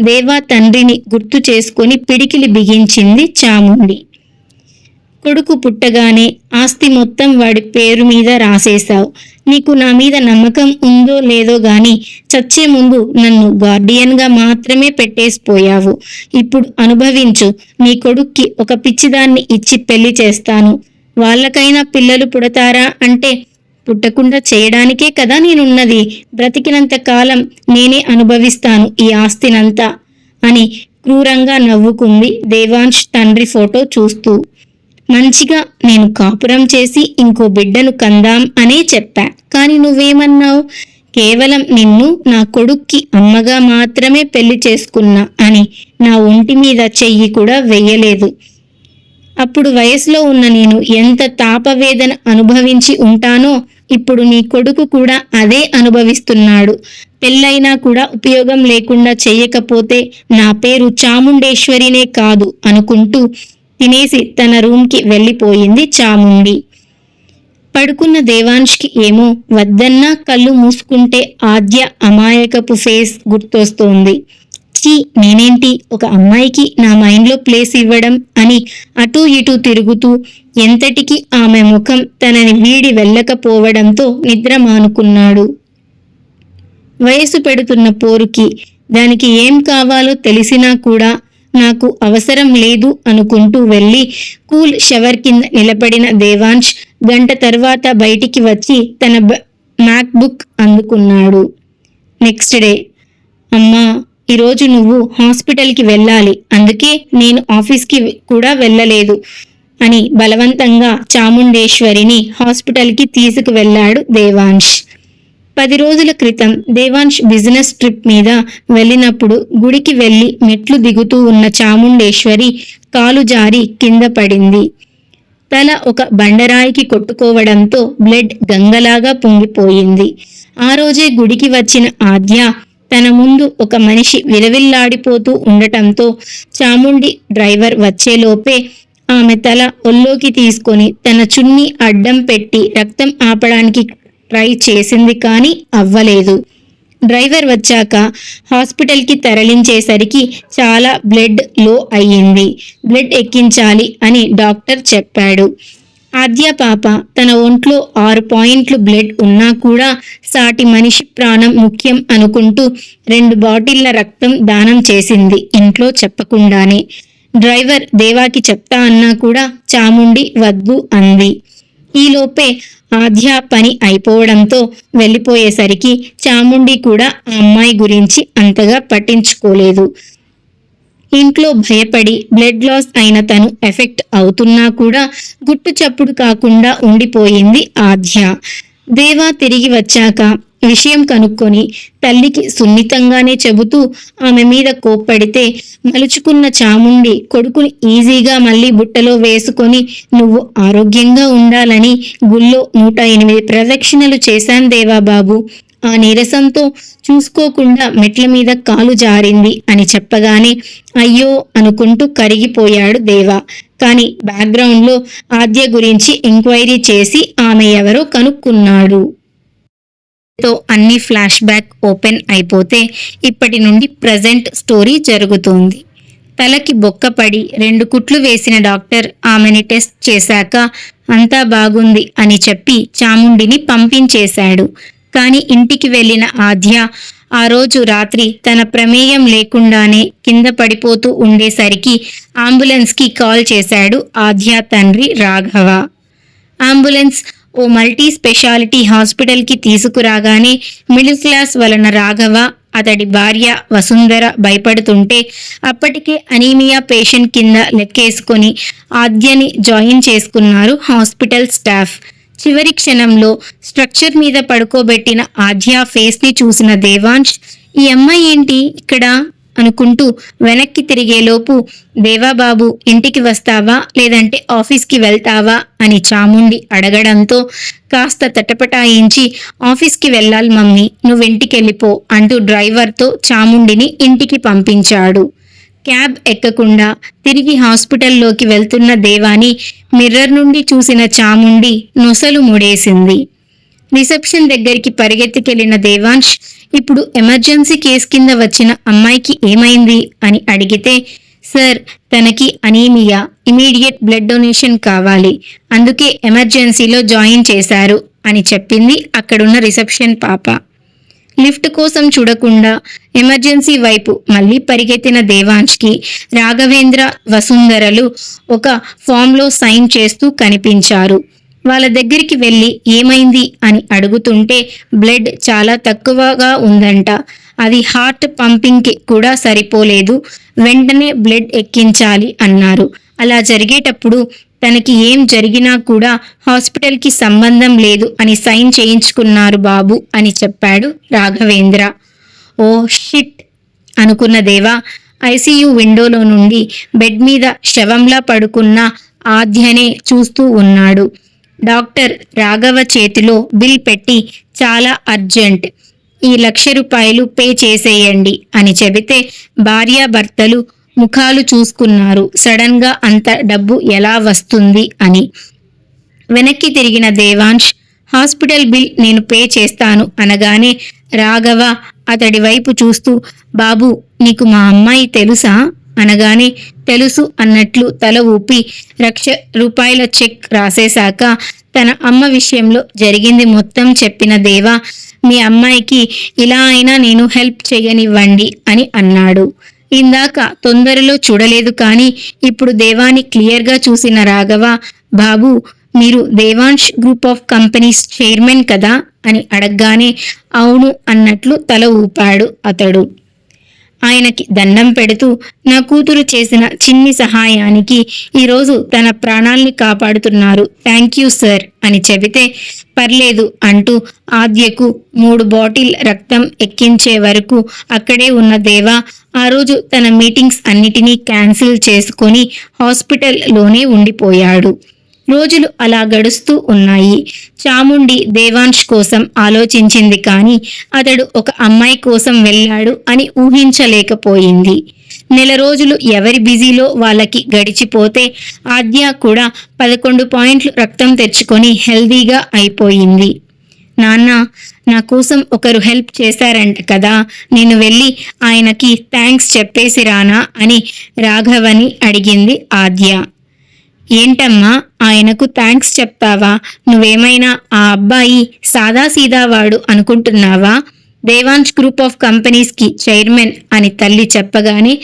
దేవా తండ్రిని గుర్తు చేసుకొని పిడికిలి బిగించింది చాముండి. కొడుకు పుట్టగానే ఆస్తి మొత్తం వాడి పేరు మీద రాసేశావు. నీకు నా మీద నమ్మకం ఉందో లేదో గాని చచ్చే ముందు నన్ను గార్డియన్గా మాత్రమే పెట్టేసిపోయావు. ఇప్పుడు అనుభవించు. నీ కొడుక్కి ఒక పిచ్చిదాన్ని ఇచ్చి పెళ్లి చేస్తాను. వాళ్ళకైనా పిల్లలు పుడతారా అంటే పుట్టకుండా చేయడానికే కదా నేనున్నది. బ్రతికినంత కాలం నేనే అనుభవిస్తాను ఈ ఆస్తినంతా అని క్రూరంగా నవ్వుకుంది దేవాంశ్ తండ్రి ఫోటో చూస్తూ. మంచిగా నేను కాపురం చేసి ఇంకో బిడ్డను కందాం అనే చెప్పా, కానీ నువ్వేమన్నావు? కేవలం నిన్ను నా కొడుక్కి అమ్మగా మాత్రమే పెళ్లి చేసుకున్నా అని నా ఒంటి మీద చెయ్యి కూడా వెయ్యలేదు. అప్పుడు వయసులో ఉన్న నేను ఎంత తాపవేదన అనుభవించి ఉంటానో ఇప్పుడు నీ కొడుకు కూడా అదే అనుభవిస్తున్నాడు. పెళ్ళైనా కూడా ఉపయోగం లేకుండా చెయ్యకపోతే నా పేరు చాముండేశ్వరినే కాదు అనుకుంటూ తినేసి తన రూమ్కి వెళ్ళిపోయింది చాముండి. పడుకున్న దేవాంష్కి ఏమో వద్దన్నా కళ్ళు మూసుకుంటే ఆద్య అమాయకపు ఫేస్ గుర్తొస్తోంది. చీ నేనేంటి ఒక అమ్మాయికి నా మైండ్లో ప్లేస్ ఇవ్వడం అని అటూ ఇటూ తిరుగుతూ ఎంతటికి ఆమె ముఖం తనని వీడి వెళ్ళకపోవడంతో నిద్ర మానుకున్నాడు. వయసు పెడుతున్న పోరుకి దానికి ఏం కావాలో తెలిసినా కూడా నాకు అవసరం లేదు అనుకుంటూ వెళ్ళి కూల్ షవర్ కింద నిలబడిన దేవాంశ్ గంట తర్వాత బయటికి వచ్చి తన మ్యాక్ బుక్ అందుకున్నాడు. నెక్స్ట్ డే, అమ్మా ఈరోజు నువ్వు హాస్పిటల్కి వెళ్ళాలి, అందుకే నేను ఆఫీస్కి కూడా వెళ్ళలేదు అని బలవంతంగా చాముండేశ్వరిని హాస్పిటల్కి తీసుకువెళ్ళాడు దేవాంశ్. 10 రోజుల క్రితం దేవాంశ్ బిజినెస్ ట్రిప్ మీద వెళ్ళినప్పుడు గుడికి వెళ్ళి మెట్లు దిగుతూ ఉన్న చాముండేశ్వరి కాలు జారి కింద పడింది. తల ఒక బండరాయికి కొట్టుకోవడంతో బ్లడ్ గంగలాగా పొంగిపోయింది. ఆ రోజే గుడికి వచ్చిన ఆద్య తన ముందు ఒక మనిషి విలవిల్లాడిపోతూ ఉండటంతో చాముండి డ్రైవర్ వచ్చేలోపే ఆమె తల ఒల్లోకి తీసుకొని తన చున్నీ అడ్డం పెట్టి రక్తం ఆపడానికి ట్రై చేసింది కానీ అవ్వలేదు. డ్రైవర్ వచ్చాక హాస్పిటల్కి తరలించేసరికి చాలా బ్లడ్ లో అయ్యింది. బ్లడ్ ఎక్కించాలి అని డాక్టర్ చెప్పాడు. ఆద్య పాప తన ఒంట్లో 6 పాయింట్లు బ్లడ్ ఉన్నా కూడా సాటి మనిషి ప్రాణం ముఖ్యం అనుకుంటూ 2 బాటిళ్ల రక్తం దానం చేసింది, ఇంట్లో చెప్పకుండానే. డ్రైవర్ దేవాకి చెప్తా అన్నా కూడా చాముండి వద్దు అంది. ఈలోపే ఆద్య పని అయిపోవడంతో వెళ్ళిపోయేసరికి చాముండి కూడా ఆ అమ్మాయి గురించి అంతగా పట్టించుకోలేదు. ఇంట్లో భయపడి బ్లడ్ లాస్ అయిన తను ఎఫెక్ట్ అవుతున్నా కూడా గుట్టు చప్పుడు కాకుండా ఉండిపోయింది ఆద్య. దేవా తిరిగి వచ్చాక విషయం కనుక్కొని తల్లికి సున్నితంగానే చెబుతూ ఆమె మీద కోప్పడితే మలుచుకున్న చాముండి కొడుకుని ఈజీగా మళ్ళీ బుట్టలో వేసుకొని నువ్వు ఆరోగ్యంగా ఉండాలని గుళ్ళో 108 ప్రదక్షిణలు చేశాం దేవా బాబు. ఆ నీరసంతో చూసుకోకుండా మెట్ల మీద కాలు జారింది అని చెప్పగానే అయ్యో అనుకుంటూ కరిగిపోయాడు దేవా. కానీ బ్యాక్గ్రౌండ్లో ఆద్య గురించి ఎంక్వైరీ చేసి ఆమె ఎవరో కనుక్కున్నాడు. తో అన్ని ఫ్లాష్ బ్యాక్ ఓపెన్ అయిపోతే ఇప్పటి నుండి ప్రజెంట్ స్టోరీ జరుగుతోంది. తలకి బొక్కపడి 2 కుట్లు వేసిన డాక్టర్ ఆమెని టెస్ట్ చేశాక అంతా బాగుంది అని చెప్పి చాముండిని పంపించేశాడు. కానీ ఇంటికి వెళ్ళిన ఆద్య ఆ రోజు రాత్రి తన ప్రమేయం లేకుండానే కింద పడిపోతూ ఉండేసరికి అంబులెన్స్కి కాల్ చేశాడు ఆద్య తండ్రి రాఘవ. అంబులెన్స్ ఓ మల్టీ స్పెషాలిటీ హాస్పిటల్కి తీసుకురాగానే మిడిల్ క్లాస్ వలన రాఘవ, అతడి భార్య వసుంధర భయపడుతుంటే అప్పటికే అనీమియా పేషెంట్ కింద లెక్కేసుకొని ఆద్యని జాయిన్ చేసుకున్నారు హాస్పిటల్ స్టాఫ్. చివరి క్షణంలో స్ట్రక్చర్ మీద పడుకోబెట్టిన ఆద్య ఫేస్ని చూసిన దేవాంశ్ ఈ అమ్మాయి ఏంటి ఇక్కడ అనుకుంటూ వెనక్కి తిరిగేలోపు దేవాబాబు ఇంటికి వస్తావా లేదంటే ఆఫీస్కి వెళ్తావా అని చాముండి అడగడంతో కాస్త తటపటాయించి ఆఫీస్కి వెళ్ళాలి మమ్మీ, నువ్వింటికి వెళ్ళిపో అంటూ డ్రైవర్తో చాముండిని ఇంటికి పంపించాడు. క్యాబ్ ఎక్కకుండా తిరిగి హాస్పిటల్లోకి వెళ్తున్న దేవాని మిర్రర్ నుండి చూసిన చాముండి నొసలు ముడేసింది. రిసెప్షన్ దగ్గరికి పరిగెత్తికెళ్లిన దేవాంశ్ ఇప్పుడు ఎమర్జెన్సీ కేసు కింద వచ్చిన అమ్మాయికి ఏమైంది అని అడిగితే సార్ తనకి అనీమియా, ఇమీడియట్ బ్లడ్ డొనేషన్ కావాలి, అందుకే ఎమర్జెన్సీలో జాయిన్ చేశారు అని చెప్పింది అక్కడున్న రిసెప్షన్ పాప. లిఫ్ట్ కోసం చూడకుండా ఎమర్జెన్సీ వైపు మళ్ళీ పరిగెత్తిన దేవాంశ్కి రాఘవేంద్ర, వసుంధరలు ఒక ఫామ్లో సైన్ చేస్తూ కనిపించారు. వాళ్ళ దగ్గరికి వెళ్ళి ఏమైంది అని అడుగుతుంటే బ్లడ్ చాలా తక్కువగా ఉందంట, అది హార్ట్ పంపింగ్కి కూడా సరిపోలేదు, వెంటనే బ్లడ్ ఎక్కించాలి అన్నారు. అలా జరిగేటప్పుడు తనకి ఏం జరిగినా కూడా హాస్పిటల్కి సంబంధం లేదు అని సైన్ చేయించుకున్నారు బాబు అని చెప్పాడు రాఘవేంద్ర. ఓ షిట్ అనుకున్న దేవా ఐసీయూ విండోలో నుండి బెడ్ మీద శవంలా పడుకున్న ఆద్యనే చూస్తూ ఉన్నాడు. డాక్టర్ రాఘవ చేతిలో బిల్ పెట్టి చాలా అర్జెంట్, ఈ 1,00,000 రూపాయలు పే చేసేయండి అని చెబితే భార్యాభర్తలు ముఖాలు చూసుకున్నారు. సడన్ గా అంత డబ్బు ఎలా వస్తుంది అని. వెనక్కి తిరిగిన దేవాంశ్ హాస్పిటల్ బిల్ నేను పే చేస్తాను అనగానే రాఘవ అతడి వైపు చూస్తూ బాబు నీకు మా అమ్మాయి తెలుసా అనగానే తెలుసు అన్నట్లు తల ఊపి 1,00,000 రూపాయల చెక్ రాసేశాక తన అమ్మ విషయంలో జరిగింది మొత్తం చెప్పిన దేవా మీ అమ్మాయికి ఇలా అయినా నేను హెల్ప్ చేయనివ్వండి అని అన్నాడు. ఇందాక తొందరలో చూడలేదు కానీ ఇప్పుడు దేవాని క్లియర్గా చూసిన రాఘవ బాబు మీరు Devansh group of companies chairman కదా అని అడగగానే అవును అన్నట్లు తల ఊపాడు అతడు. ఆయనకి దండం పెడుతూ నా కూతురు చేసిన చిన్ని సహాయానికి ఈరోజు తన ప్రాణాల్ని కాపాడుతున్నారు, థ్యాంక్ యూ సార్ అని చెబితే పర్లేదు అంటూ ఆద్యకు 3 బాటిల్ రక్తం ఎక్కించే వరకు అక్కడే ఉన్న దేవా ఆ రోజు తన మీటింగ్స్ అన్నిటినీ క్యాన్సిల్ చేసుకొని హాస్పిటల్లోనే ఉండిపోయాడు. రోజులు అలా గడుస్తూ ఉన్నాయి. చాముండి దేవాంశ్ కోసం ఆలోచించింది కానీ అతడు ఒక అమ్మాయి కోసం వెళ్ళాడు అని ఊహించలేకపోయింది. నెల రోజులు ఎవరి బిజీలో వాళ్ళకి గడిచిపోతే ఆద్య కూడా 11 పాయింట్లు రక్తం తెచ్చుకొని హెల్దీగా అయిపోయింది. నాన్న నా కోసం ఒకరు హెల్ప్ చేశారంట కదా, నేను వెళ్ళి ఆయనకి థ్యాంక్స్ చెప్పేసి రానా అని రాఘవని అడిగింది ఆద్య. ఏంటమ్మా ఆయనకు థ్యాంక్స్ చెప్తావా? నువ్వేమైనా ఆ అబ్బాయి సాదాసీదా వాడు అనుకుంటున్నావా? దేవాంశ్ గ్రూప్ ఆఫ్ కంపెనీస్ కి చైర్మన్ అని తల్లి చెప్పగానే,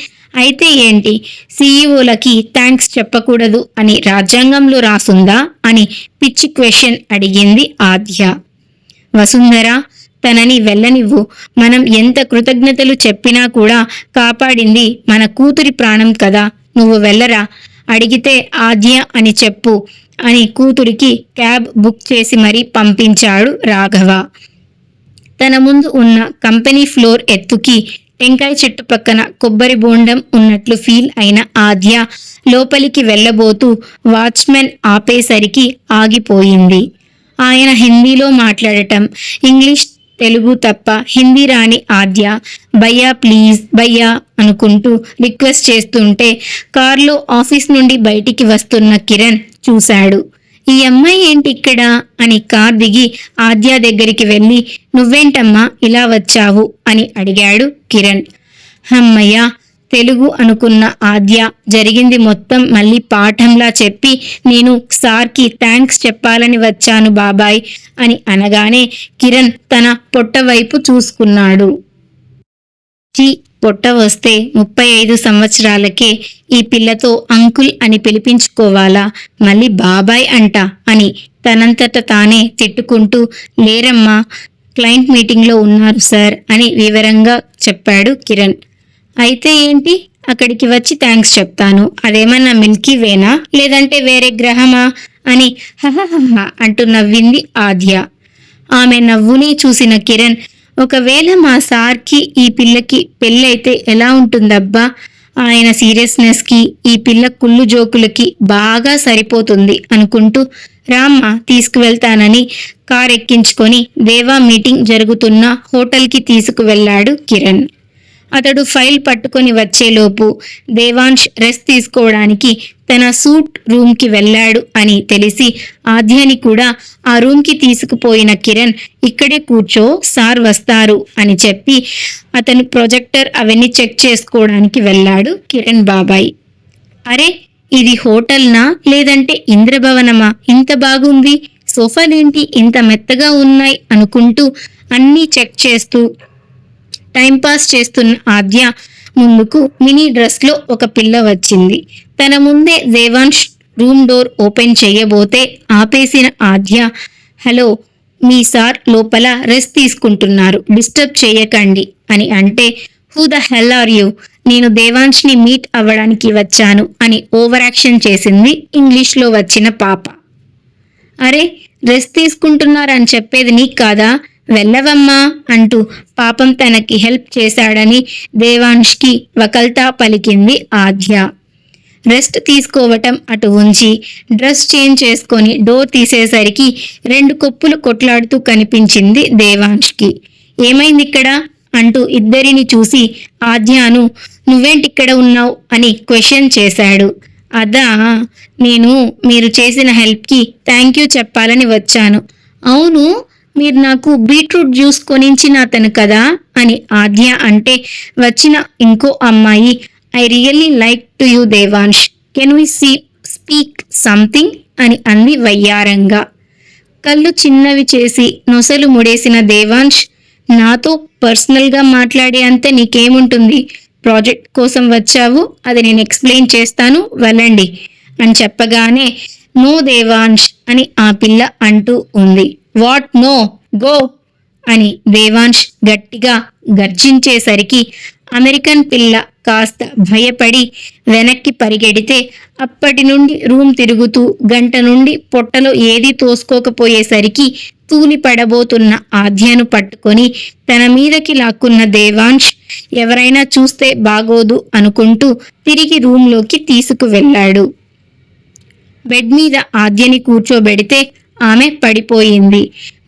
అయితే ఏంటి సీఈఓలకి థ్యాంక్స్ చెప్పకూడదు అని రాజ్యాంగంలో రాసుందా అని పిచ్చి క్వశ్చన్ అడిగింది ఆద్య. వసుంధర, తనని వెళ్ళనివ్వు. మనం ఎంత కృతజ్ఞతలు చెప్పినా కూడా కాపాడింది మన కూతురి ప్రాణం కదా, నువ్వు వెళ్ళరా. అడిగితే ఆద్య అని చెప్పు అని కూతురికి క్యాబ్ బుక్ చేసి మరీ పంపించాడు రాఘవ. తన ముందు ఉన్న కంపెనీ ఫ్లోర్ ఎత్తుకి టెంకాయ చెట్టు పక్కన కొబ్బరి బోండం ఉన్నట్లు ఫీల్ అయిన ఆద్య లోపలికి వెళ్ళబోతూ వాచ్మెన్ ఆపేసరికి ఆగిపోయింది. ఆయన హిందీలో మాట్లాడటం, ఇంగ్లీష్ తెలుగు తప్ప హిందీ రాని ఆద్య భయ్యా ప్లీజ్ భయ్యా అనుకుంటూ రిక్వెస్ట్ చేస్తుంటే కారులో ఆఫీస్ నుండి బయటికి వస్తున్న కిరణ్ చూశాడు. ఈ అమ్మాయి ఏంటి ఇక్కడ అని కార్ దిగి ఆద్య దగ్గరికి వెళ్ళి, నువ్వేంటమ్మా ఇలా వచ్చావు అని అడిగాడు కిరణ్. అమ్మయ్య, తెలుగు అనుకున్న ఆద్య జరిగింది మొత్తం మళ్ళీ పాఠంలా చెప్పి, నేను సార్కి థ్యాంక్స్ చెప్పాలని వచ్చాను బాబాయ్ అని అనగానే కిరణ్ తన పొట్ట వైపు చూసుకున్నాడు. పొట్ట వస్తే 35 సంవత్సరాలకే ఈ పిల్లతో అంకుల్ అని పిలిపించుకోవాలా, మళ్ళీ బాబాయ్ అంట అని తనంతట తానే తిట్టుకుంటూ, లేరమ్మా క్లయింట్ మీటింగ్లో ఉన్నారు సార్ అని వివరంగా చెప్పాడు కిరణ్. అయితే ఏంటి, అక్కడికి వచ్చి థ్యాంక్స్ చెప్తాను, అదేమన్నా మిల్కీ వేనా లేదంటే వేరే గ్రహమా అని హహహ అంటూ నవ్వింది ఆద్య. ఆమె నవ్వుని చూసిన కిరణ్, ఒకవేళ మా సార్కి ఈ పిల్లకి పెళ్ళైతే ఎలా ఉంటుందబ్బా, ఆయన సీరియస్నెస్కి ఈ పిల్ల కుళ్ళు జోకులకి బాగా సరిపోతుంది అనుకుంటూ, రామ్మ తీసుకువెళ్తానని కార్ ఎక్కించుకొని దేవా మీటింగ్ జరుగుతున్న హోటల్కి తీసుకువెళ్ళాడు కిరణ్. అతడు ఫైల్ పట్టుకొని వచ్చేలోపు దేవాంశ్ రెస్ట్ తీసుకోవడానికి తన సూట్ రూమ్కి వెళ్ళాడు అని తెలిసి ఆద్యని కూడా ఆ రూమ్కి తీసుకుపోయిన కిరణ్, ఇక్కడే కూర్చో సార్ వస్తారు అని చెప్పి అతను ప్రొజెక్టర్ అవన్నీ చెక్ చేసుకోవడానికి వెళ్ళాడు కిరణ్ బాబాయ్. అరే, ఇది హోటల్నా లేదంటే ఇంద్రభవనమా, ఇంత బాగుంది, సోఫాలేంటి ఇంత మెత్తగా ఉన్నాయి అనుకుంటూ అన్నీ చెక్ చేస్తూ టైంపాస్ చేస్తున్న ఆద్య ముందుకు మినీ డ్రెస్లో ఒక పిల్ల వచ్చింది. తన ముందే దేవాంశ్ రూమ్ డోర్ ఓపెన్ చేయబోతే ఆపేసిన ఆద్య, హలో మీ సార్ లోపల రెస్ట్ తీసుకుంటున్నారు, డిస్టర్బ్ చేయకండి అని అంటే, who the hell are you, నేను దేవాంశ్ని మీట్ అవ్వడానికి వచ్చాను అని ఓవర్ యాక్షన్ చేసింది ఇంగ్లీష్లో వచ్చిన పాప. అరే, రెస్ట్ తీసుకుంటున్నారని చెప్పేది నీకు కాదా, వెళ్ళవమ్మా అంటూ పాపం తనకి హెల్ప్ చేశాడని దేవాంష్కి వకల్తా పలికింది ఆద్య. రెస్ట్ తీసుకోవటం అటు ఉంచి డ్రెస్ చేంజ్ చేసుకొని డోర్ తీసేసరికి 2 కొప్పులు కొట్లాడుతూ కనిపించింది దేవాంష్కి. ఏమైంది ఇక్కడ అంటూ ఇద్దరిని చూసి ఆద్యను, నువ్వేంటిక్కడ ఉన్నావు అని క్వశ్చన్ చేశాడు. అదా, నేను మీరు చేసిన హెల్ప్కి థ్యాంక్ యూ చెప్పాలని వచ్చాను. అవును, మీరు నాకు బీట్రూట్ జ్యూస్ కొనించిన అతను కదా అని ఆద్య అంటే వచ్చిన ఇంకో అమ్మాయి, I really like to you Devansh, can we speak something అని అంది వయ్యారంగా. కళ్ళు చిన్నవి చేసి నొసలు ముడేసిన దేవాంశ్, నాతో పర్సనల్గా మాట్లాడే అంతే నీకేముంటుంది, ప్రాజెక్ట్ కోసం వచ్చావు, అది నేను ఎక్స్ప్లెయిన్ చేస్తాను, వెళ్ళండి అని చెప్పగానే, నో దేవాంశ్ అని ఆ పిల్ల అంటూ ఉంది. వాట్ నో, గో అని దేవాంశ్ గట్టిగా గర్జించేసరికి అమెరికన్ పిల్ల కాస్త భయపడి వెనక్కి పరిగెడితే అప్పటి నుండి రూమ్ తిరుగుతూ గంట నుండి పొట్టలో ఏదీ తోసుకోకపోయేసరికి తూలి పడబోతున్న ఆద్యను పట్టుకొని తన మీదకి లాక్కున్న దేవాంశ్ ఎవరైనా చూస్తే బాగోదు అనుకుంటూ తిరిగి రూంలోకి తీసుకువెళ్ళాడు. బెడ్ మీద ఆద్యని కూర్చోబెడితే ఆమె పడిపోయింది.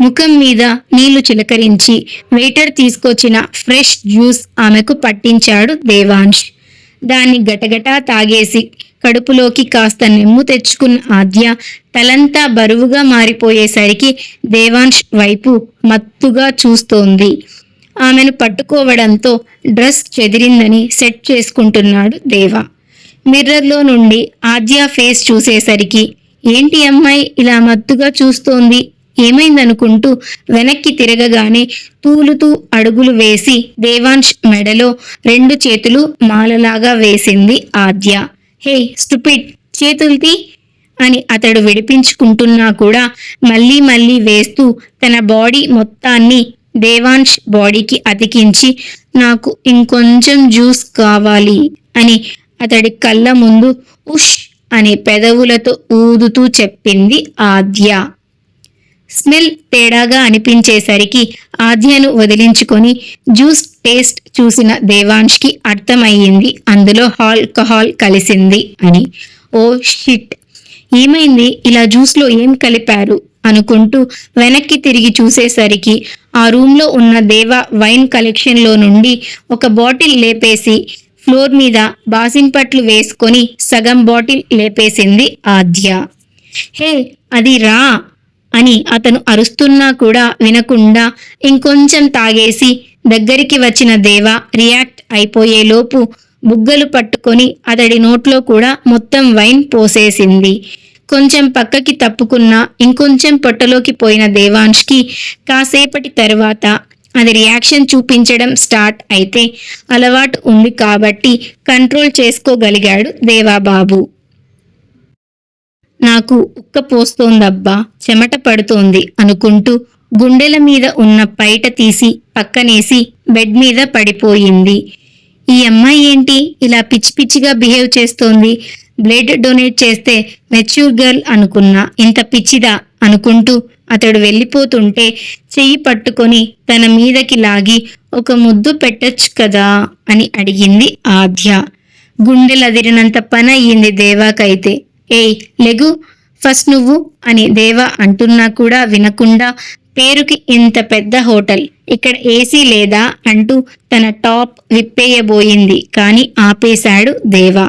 ముఖం మీద నీళ్లు చిలకరించి వెయిటర్ తీసుకొచ్చిన ఫ్రెష్ జ్యూస్ ఆమెకు పట్టించాడు దేవాంశ్. దాన్ని గటగటా తాగేసి కడుపులోకి కాస్త నెమ్ము తెచ్చుకున్న ఆద్య తలంతా బరువుగా మారిపోయేసరికి దేవాంశ్ వైపు మత్తుగా చూస్తోంది. ఆమెను పట్టుకోవడంతో డ్రెస్ చెదిరిందని సెట్ చేసుకుంటున్నాడు దేవా. మిర్రర్లో నుండి ఆద్య ఫేస్ చూసేసరికి ఏంటి అమ్మాయి ఇలా మత్తుగా చూస్తోంది, ఏమైందనుకుంటూ వెనక్కి తిరగగానే తూలుతూ అడుగులు వేసి దేవాంశ్ మెడలో 2 చేతులు మాలలాగా వేసింది ఆద్య. హే స్టూపిడ్, చేతుల్తీ అని అతడు విడిపించుకుంటున్నా కూడా మళ్ళీ మళ్ళీ వేస్తూ తన బాడీ మొత్తాన్ని దేవాంశ్ బాడీకి అతికించి నాకు ఇంకొంచెం జ్యూస్ కావాలి అని అతడి కళ్ళ ముందు ఉష్ అని పెదవులతో ఊదుతూ చెప్పింది ఆద్య. స్మెల్ తేడాగా అనిపించేసరికి ఆద్యను వదిలించుకొని జ్యూస్ టేస్ట్ చూసిన దేవాంష్కి అర్థమయ్యింది అందులో ఆల్కహాల్ కలిసింది అని. ఓ షిట్, ఏమైంది, ఇలా జ్యూస్లో ఏం కలిపారు అనుకుంటూ వెనక్కి తిరిగి చూసేసరికి ఆ రూమ్లో ఉన్న దేవా వైన్ కలెక్షన్లో నుండి ఒక బాటిల్ లేపేసి ఫ్లోర్ మీద బాసింపట్లు వేసుకొని సగం బాటిల్ లేపేసింది ఆద్య. హే అది రా అని అతను అరుస్తున్నా కూడా వినకుండా ఇంకొంచెం తాగేసి దగ్గరికి వచ్చిన దేవా రియాక్ట్ అయిపోయేలోపు బుగ్గలు పట్టుకొని అతడి నోట్లో కూడా మొత్తం వైన్ పోసేసింది. కొంచెం పక్కకి తప్పుకున్న ఇంకొంచెం పొట్టలోకి పోయిన దేవాంష్కి కాసేపటి తరువాత అది రియాక్షన్ చూపించడం స్టార్ట్ అయితే అలవాటు ఉంది కాబట్టి కంట్రోల్ చేసుకోగలిగాడు దేవాబాబు. నాకు ఉక్క పోస్తోందబ్బా, చెమట పడుతోంది అనుకుంటూ గుండెల మీద ఉన్న పైట తీసి పక్కనేసి బెడ్ మీద పడిపోయింది. ఈ అమ్మాయి ఏంటి ఇలా పిచ్చి పిచ్చిగా బిహేవ్ చేస్తోంది, బ్లడ్ డొనేట్ చేస్తే మెచ్యూర్ గర్ల్ అనుకున్నా, ఇంత పిచ్చిదా అనుకుంటూ అతడు వెళ్ళిపోతుంటే చెయ్యి పట్టుకొని తన మీదకి లాగి ఒక ముద్దు పెట్టచ్చు కదా అని అడిగింది ఆద్య. గుండెలదిరినంత పని అయ్యింది దేవాకైతే. ఏయ్ లెగు ఫస్ట్ నువ్వు అని దేవా అంటున్నా కూడా వినకుండా పేరుకి ఇంత పెద్ద హోటల్, ఇక్కడ ఏసీ లేదా అంటూ తన టాప్ విప్పేయబోయింది కానీ ఆపేశాడు దేవా.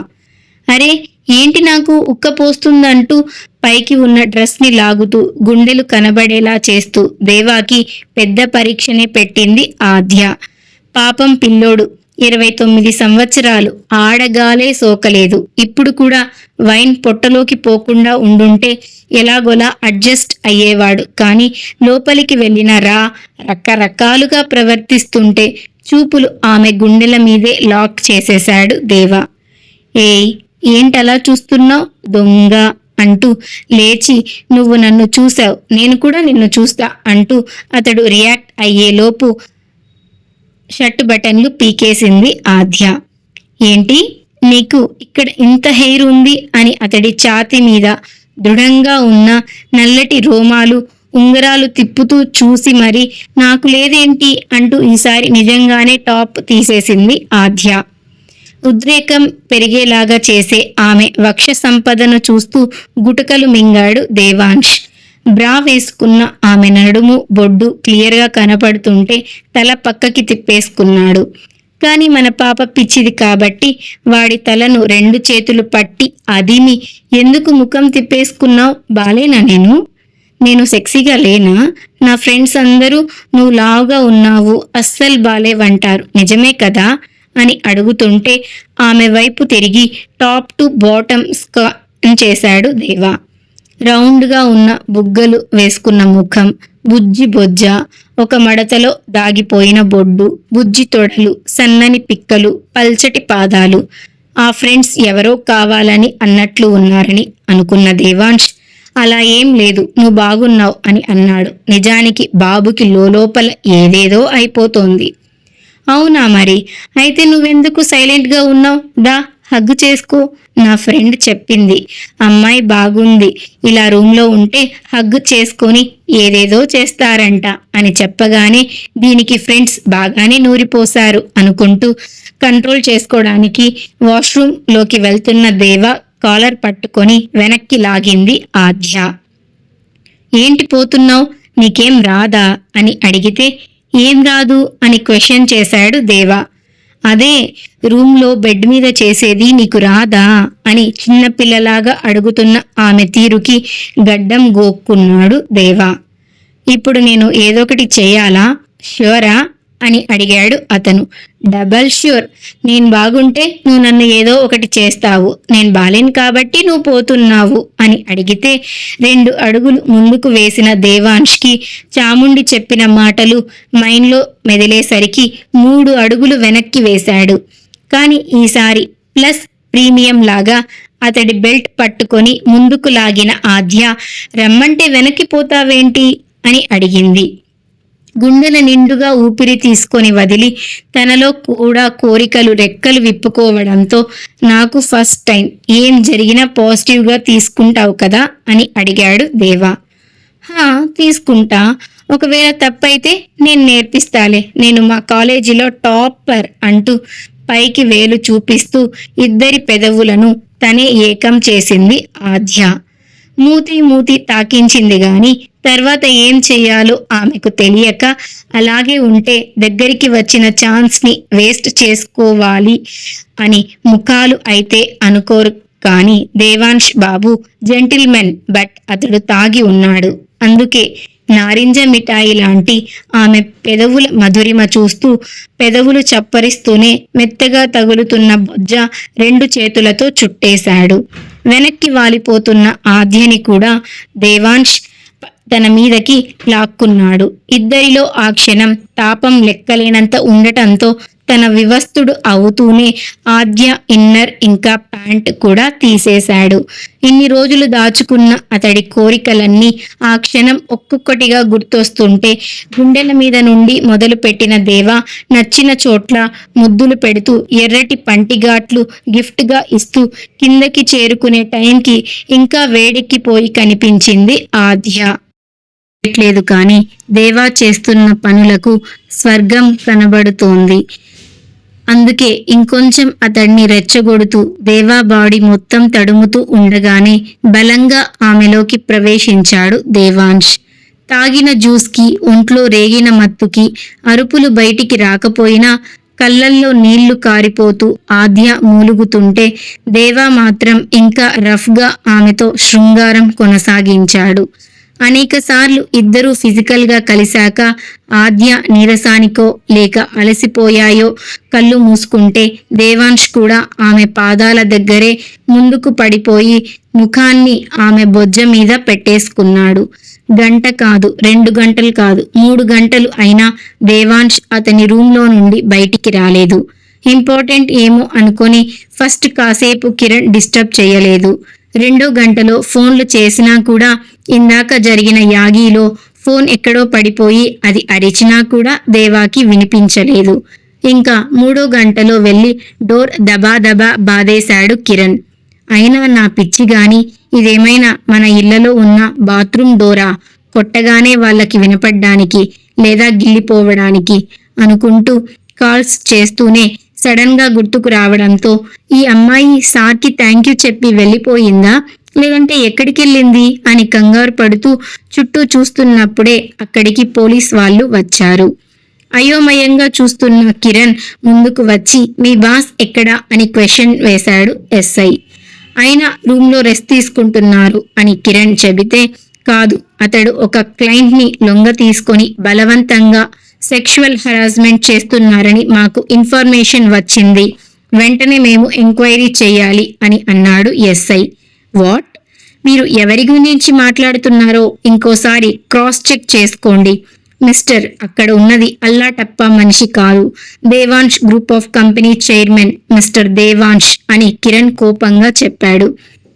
అరే ఏంటి నాకు ఉక్క పోస్తుందంటూ పైకి ఉన్న డ్రెస్ని లాగుతూ గుండెలు కనబడేలా చేస్తూ దేవాకి పెద్ద పరీక్షనే పెట్టింది ఆద్య. పాపం పిల్లోడు, 29 సంవత్సరాలు, ఆడగాలే సోకలేదు. ఇప్పుడు కూడా వైన్ పొట్టలోకి పోకుండా ఉండుంటే ఎలాగోలా అడ్జస్ట్ అయ్యేవాడు. కానీ లోపలికి వెళ్ళిన రకరకాలుగా ప్రవర్తిస్తుంటే చూపులు ఆమె గుండెల మీదే లాక్ చేసేశాడు దేవా. ఏయ్ ఏంటలా చూస్తున్నావు దొంగ అంటూ లేచి నువ్వు నన్ను చూసావు, నేను కూడా నిన్ను చూస్తా అంటూ అతడు రియాక్ట్ అయ్యేలోపు షర్ట్ బటన్లు పీకేసింది ఆద్య. ఏంటి నీకు ఇక్కడ ఇంత హెయిర్ ఉంది అని అతడి ఛాతీ మీద దృఢంగా ఉన్న నల్లటి రోమాలు ఉంగరాలు తిప్పుతూ చూసి మరి నాకు లేదేంటి అంటూ ఈసారి నిజంగానే టాప్ తీసేసింది ఆద్య. ఉద్రేకం పెరిగేలాగా చేసే ఆమె వక్ష సంపదను చూస్తూ గుటకలు మింగాడు దేవాంశ్. బ్రా వేసుకున్న ఆమె నడుము బొడ్డు క్లియర్గా కనపడుతుంటే తల పక్కకి తిప్పేసుకున్నాడు. కానీ మన పాప పిచ్చిది కాబట్టి వాడి తలను 2 చేతులు పట్టి అదిమి, ఎందుకు ముఖం తిప్పేసుకున్నావు, బాలేనా నేను సెక్సీగా లేనా, నా ఫ్రెండ్స్ అందరూ నువ్వు లావుగా ఉన్నావు, అస్సలు బాలేవంటారు, నిజమే కదా అని అడుగుతుంటే ఆమె వైపు తిరిగి టాప్ టు బాటమ్ స్కాన్ చేశాడు దేవా. రౌండ్గా ఉన్న బుగ్గలు వేసుకున్న ముఖం, బుజ్జి బొజ్జ, ఒక మడతలో దాగిపోయిన బొడ్డు, బుజ్జి తొడలు, సన్నని పిక్కలు, పల్చటి పాదాలు. ఆ ఫ్రెండ్స్ ఎవరో కావాలని అన్నట్లు ఉన్నారని అనుకున్న దేవాంశ్ అలా ఏం లేదు, నువ్వు బాగున్నావు అని అన్నాడు. నిజానికి బాబుకి లోపల ఏదేదో అయిపోతోంది. అవునా మరి, అయితే నువ్వెందుకు సైలెంట్గా ఉన్నావు, దా హగ్ చేసుకో, నా ఫ్రెండ్ చెప్పింది, అమ్మాయి బాగుంది, ఇలా రూమ్లో ఉంటే హగ్ చేసుకొని ఏదేదో చేస్తారంట అని చెప్పగానే దీనికి ఫ్రెండ్స్ బాగానే నూరిపోశారు అనుకుంటూ కంట్రోల్ చేసుకోవడానికి వాష్రూమ్లోకి వెళ్తున్న దేవా కాలర్ పట్టుకొని వెనక్కి లాగింది ఆద్య. ఏంటి పోతున్నావు, నీకేం రాదా అని అడిగితే ఏం రాదు అని క్వశ్చన్ చేశాడు దేవా. అదే రూమ్లో బెడ్ మీద చేసేది నీకు రాదా అని చిన్నపిల్లలాగా అడుగుతున్న ఆమె తీరుకి గడ్డం గోక్కున్నాడు దేవా. ఇప్పుడు నేను ఏదొకటి చేయాలా? ష్యూరా అని అడిగాడు అతను. Double sure. నేను బాగుంటే నువ్వు నన్ను ఏదో ఒకటి చేస్తావు, నేను బాలేను కాబట్టి నువ్వు పోతున్నావు అని అడిగితే 2 అడుగులు ముందుకు వేసిన దేవాంష్కి చాముండి చెప్పిన మాటలు మైండ్లో మెదిలేసరికి 3 అడుగులు వెనక్కి వేశాడు. కానీ ఈసారి ప్లస్ ప్రీమియం లాగా అతడి బెల్ట్ పట్టుకొని ముందుకు లాగిన ఆద్య, రమ్మంటే వెనక్కి పోతావేంటి అని అడిగింది. గుండెల నిండుగా ఊపిరి తీసుకొని వదిలి తనలో కూడా కోరికలు రెక్కలు విప్పుకోవడంతో, నాకు ఫస్ట్ టైం, ఏం జరిగినా పాజిటివ్గా తీసుకుంటావు కదా అని అడిగాడు దేవా. తీసుకుంటా. ఒకవేళ తప్పైతే నేను నేర్పిస్తాలే, నేను మా కాలేజీలో టాపర్ అంటూ పైకి వేలు చూపిస్తూ ఇద్దరి పెదవులను తనే ఏకం చేసింది ఆద్య. మూతి తాకించింది గాని తర్వాత ఏం చెయ్యాలో ఆమెకు తెలియక అలాగే ఉంటే దగ్గరికి వచ్చిన ఛాన్స్ ని వేస్ట్ చేసుకోవాలి అని ముఖాలు అయితే అనుకోరు. కానీ దేవాంష్ బాబు జెంటిల్మెన్, బట్ అతడు తాగి ఉన్నాడు. అందుకే నారింజ మిఠాయి లాంటి ఆమె పెదవుల మధురిమ చూస్తూ పెదవులు చప్పరిస్తూనే మెత్తగా తగులుతున్న బొజ్జ 2 చేతులతో చుట్టేశాడు. వెనక్కి వాలిపోతున్న ఆద్యని కూడా దేవాంష్ తన మీదకి లాక్కున్నాడు. ఇద్దరిలో ఆ క్షణం తాపం లెక్కలేనంత ఉండటంతో తన వివస్తుడు అవుతూనే ఆద్య ఇన్నర్ ఇంకా ప్యాంట్ కూడా తీసేశాడు. ఇన్ని రోజులు దాచుకున్న అతడి కోరికలన్నీ ఆ క్షణం ఒక్కొక్కటిగా గుర్తొస్తుంటే గుండెల మీద నుండి మొదలు పెట్టిన దేవా నచ్చిన చోట్ల ముద్దులు పెడుతూ ఎర్రటి పంటిగాట్లు గిఫ్ట్గా ఇస్తూ కిందకి చేరుకునే టైంకి ఇంకా వేడెక్కిపోయి కనిపించింది ఆద్య. లేదు కానీ దేవా చేస్తున్న పనులకు స్వర్గం కనబడుతోంది. అందుకే ఇంకొంచెం అతడిని రెచ్చగొడుతూ దేవా బాడీ మొత్తం తడుముతూ ఉండగానే బలంగా ఆమెలోకి ప్రవేశించాడు దేవాంష్. తాగిన జ్యూస్కి, ఒంట్లో రేగిన మత్తుకి అరుపులు బయటికి రాకపోయినా కళ్ళల్లో నీళ్లు కారిపోతూ ఆద్య మూలుగుతుంటే దేవా మాత్రం ఇంకా రఫ్గా ఆమెతో శృంగారం కొనసాగించాడు. అనేకసార్లు ఇద్దరూ ఫిజికల్గా కలిశాక ఆద్య నీరసానికో లేక అలసిపోయాయో కళ్ళు మూసుకుంటే దేవాంష్ కూడా ఆమె పాదాల దగ్గరే ముందుకు పడిపోయి ముఖాన్ని ఆమె బొజ్జ మీద పెట్టేసుకున్నాడు. గంట కాదు, 2 గంటలు కాదు, 3 గంటలు అయినా దేవాంష్ అతని రూమ్లో నుండి బయటికి రాలేదు. ఇంపార్టెంట్ ఏమో అనుకొని ఫస్ట్ కాసేపు కిరణ్ డిస్టర్బ్ చేయలేదు. 2వ గంటలో ఫోన్లు చేసినా కూడా ఇందాక జరిగిన యాగీలో ఫోన్ ఎక్కడో పడిపోయి అది అరిచినా కూడా దేవాకి వినిపించలేదు. ఇంకా 3వ గంటలో వెళ్ళి డోర్ దబా బాదేశాడు కిరణ్. అయినా నా పిచ్చి గాని, ఇదేమైనా మన ఇళ్లలో ఉన్న బాత్రూమ్ డోరా, కొట్టగానే వాళ్ళకి వినపడ్డానికి లేదా గిల్లిపోవడానికి అనుకుంటూ కాల్స్ చేస్తూనే సడన్ గా గుర్తుకు రావడంతో, ఈ అమ్మాయి సార్కి థ్యాంక్ యూ చెప్పి వెళ్ళిపోయిందా, లేదంటే ఎక్కడికెళ్ళింది అని కంగారు పడుతూ చుట్టూ చూస్తున్నప్పుడే అక్కడికి పోలీస్ వాళ్ళు వచ్చారు. అయోమయంగా చూస్తున్న కిరణ్ ముందుకు వచ్చి, మీ బాస్ ఎక్కడా అని క్వశ్చన్ వేశాడు ఎస్ఐ. అయినా రూమ్లో రెస్ట్ తీసుకుంటున్నారు అని కిరణ్ చెబితే, కాదు, అతడు ఒక క్లయింట్ని లొంగ తీసుకొని బలవంతంగా సెక్షువల్ హరాస్మెంట్ చేస్తున్నారని మాకు ఇన్ఫర్మేషన్ వచ్చింది, వెంటనే మేము ఎంక్వైరీ చేయాలి అని అన్నాడు ఎస్ఐ. వాట్? మీరు ఎవరి గురించి మాట్లాడుతున్నారో ఇంకోసారి క్రాస్ చెక్ చేసుకోండి మిస్టర్. అక్కడ ఉన్నది అల్లా టప్పా మనిషి కాదు, Devansh group of company chairman mister Devansh అని కిరణ్ కోపంగా చెప్పాడు.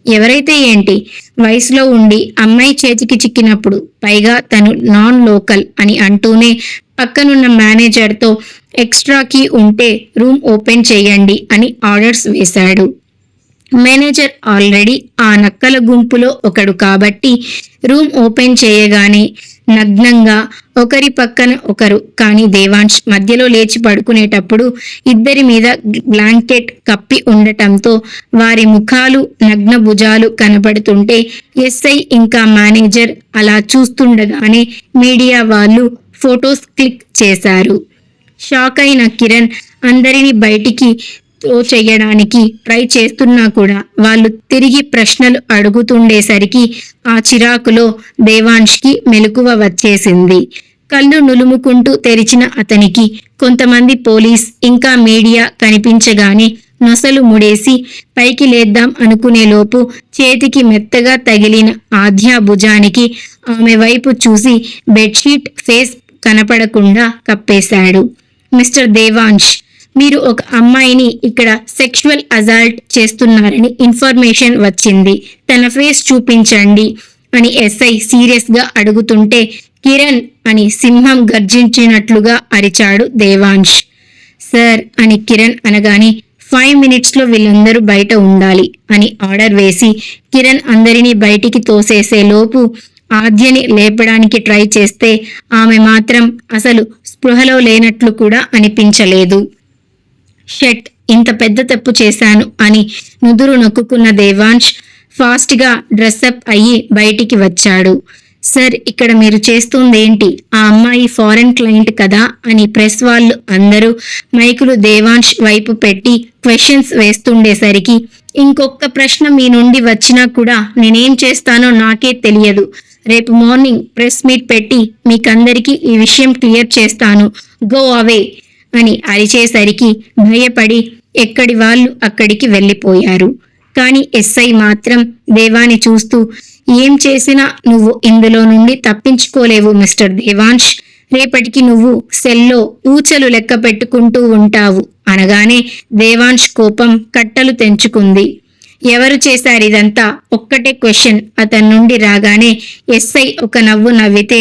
ఎవరైతే ఏంటి, వయసులో ఉండి అమ్మాయి చేతికి చిక్కినప్పుడు, పైగా తను నాన్ లోకల్ అని అంటూనే పక్కనున్న మేనేజర్తో ఎక్స్ట్రా కీ ఉంటే రూమ్ ఓపెన్ చేయండి అని ఆర్డర్స్ వేశాడు. మేనేజర్ ఆల్రెడీ ఆ నక్కల గుంపులో ఒకడు కాబట్టి రూమ్ ఓపెన్ చేయగానే నగ్నంగా ఒకరి పక్కన ఒకరు, కానీ దేవాంష్ మధ్యలో లేచి పడుకునేటప్పుడు ఇద్దరి మీద బ్లాంకెట్ కప్పి ఉండటంతో వారి ముఖాలు, నగ్న భుజాలు కనపడుతుంటే ఎస్ఐ ఇంకా మేనేజర్ అలా చూస్తుండగానే మీడియా వాళ్ళు ఫొటోస్ క్లిక్ చేశారు. షాక్ అయిన కిరణ్ అందరినీ బయటికి చేయడానికి ట్రై చేస్తున్నా కూడా వాళ్ళు తిరిగి ప్రశ్నలు అడుగుతుండేసరికి ఆ చిరాకులో దేవాంష్కి మెలకువ వచ్చేసింది. కళ్ళు నులుముకుంటూ తెరిచిన అతనికి కొంతమంది పోలీస్ ఇంకా మీడియా కనిపించగానే నొసలు ముడేసి పైకి లేద్దాం అనుకునేలోపు చేతికి మెత్తగా తగిలిన ఆద్య భుజానికి ఆమె వైపు చూసి బెడ్షీట్ ఫేస్ కనపడకుండా కప్పేశాడు. మిస్టర్ దేవాంష్, మీరు ఒక అమ్మాయిని ఇక్కడ సెక్షువల్ అసాల్ట్ చేస్తున్నారని ఇన్ఫర్మేషన్ వచ్చింది. తన ఫేస్ చూపించండి అని ఎస్ఐ సీరియస్ గా అడుగుతుంటే కిరణ్ అని సింహం గర్జించినట్లుగా అరిచాడు దేవాంష్. సార్ అని కిరణ్ అనగానే 5 minutesలో వీళ్ళందరూ బయట ఉండాలి అని ఆర్డర్ వేసి కిరణ్ అందరినీ బయటికి తోసేసే లోపు ఆద్యని లేపడానికి ట్రై చేస్తే ఆమె మాత్రం అసలు స్పృహలో లేనట్లు కూడా అనిపించలేదు. షట్, ఇంత పెద్ద తప్పు చేశాను అని నుదురు నొక్కుకున్న దేవాంష్ ఫాస్ట్గా డ్రెస్అప్ అయ్యి బయటికి వచ్చాడు. సార్, ఇక్కడ మీరు చేస్తుందేంటి? ఆ అమ్మాయి ఫారెన్ క్లయింట్ కదా అని ప్రెస్ వాళ్ళు అందరూ మైకులు దేవాంష్ వైపు పెట్టి క్వశ్చన్స్ వేస్తుండేసరికి ఇంకొక ప్రశ్న మీ నుండి వచ్చినా కూడా నేనేం చేస్తానో నాకే తెలియదు. రేపు మార్నింగ్ ప్రెస్ మీట్ పెట్టి మీకందరికీ ఈ విషయం క్లియర్ చేస్తాను. గో అవే అని అరిచేసరికి భయపడి ఎక్కడి వాళ్ళు అక్కడికి వెళ్ళిపోయారు. కానీ ఎస్ఐ మాత్రం దేవాని చూస్తూ, ఏం చేసినా నువ్వు ఇందులో నుండి తప్పించుకోలేవు మిస్టర్ దేవాంష్. రేపటికి నువ్వు సెల్లో ఊచలు లెక్క పెట్టుకుంటూ ఉంటావు అనగానే దేవాంష్ కోపం కట్టలు తెంచుకుంది. ఎవరు చేశారిదంతా? ఒక్కటే క్వశ్చన్ అతని నుండి రాగానే ఎస్ఐ ఒక నవ్వు నవ్వితే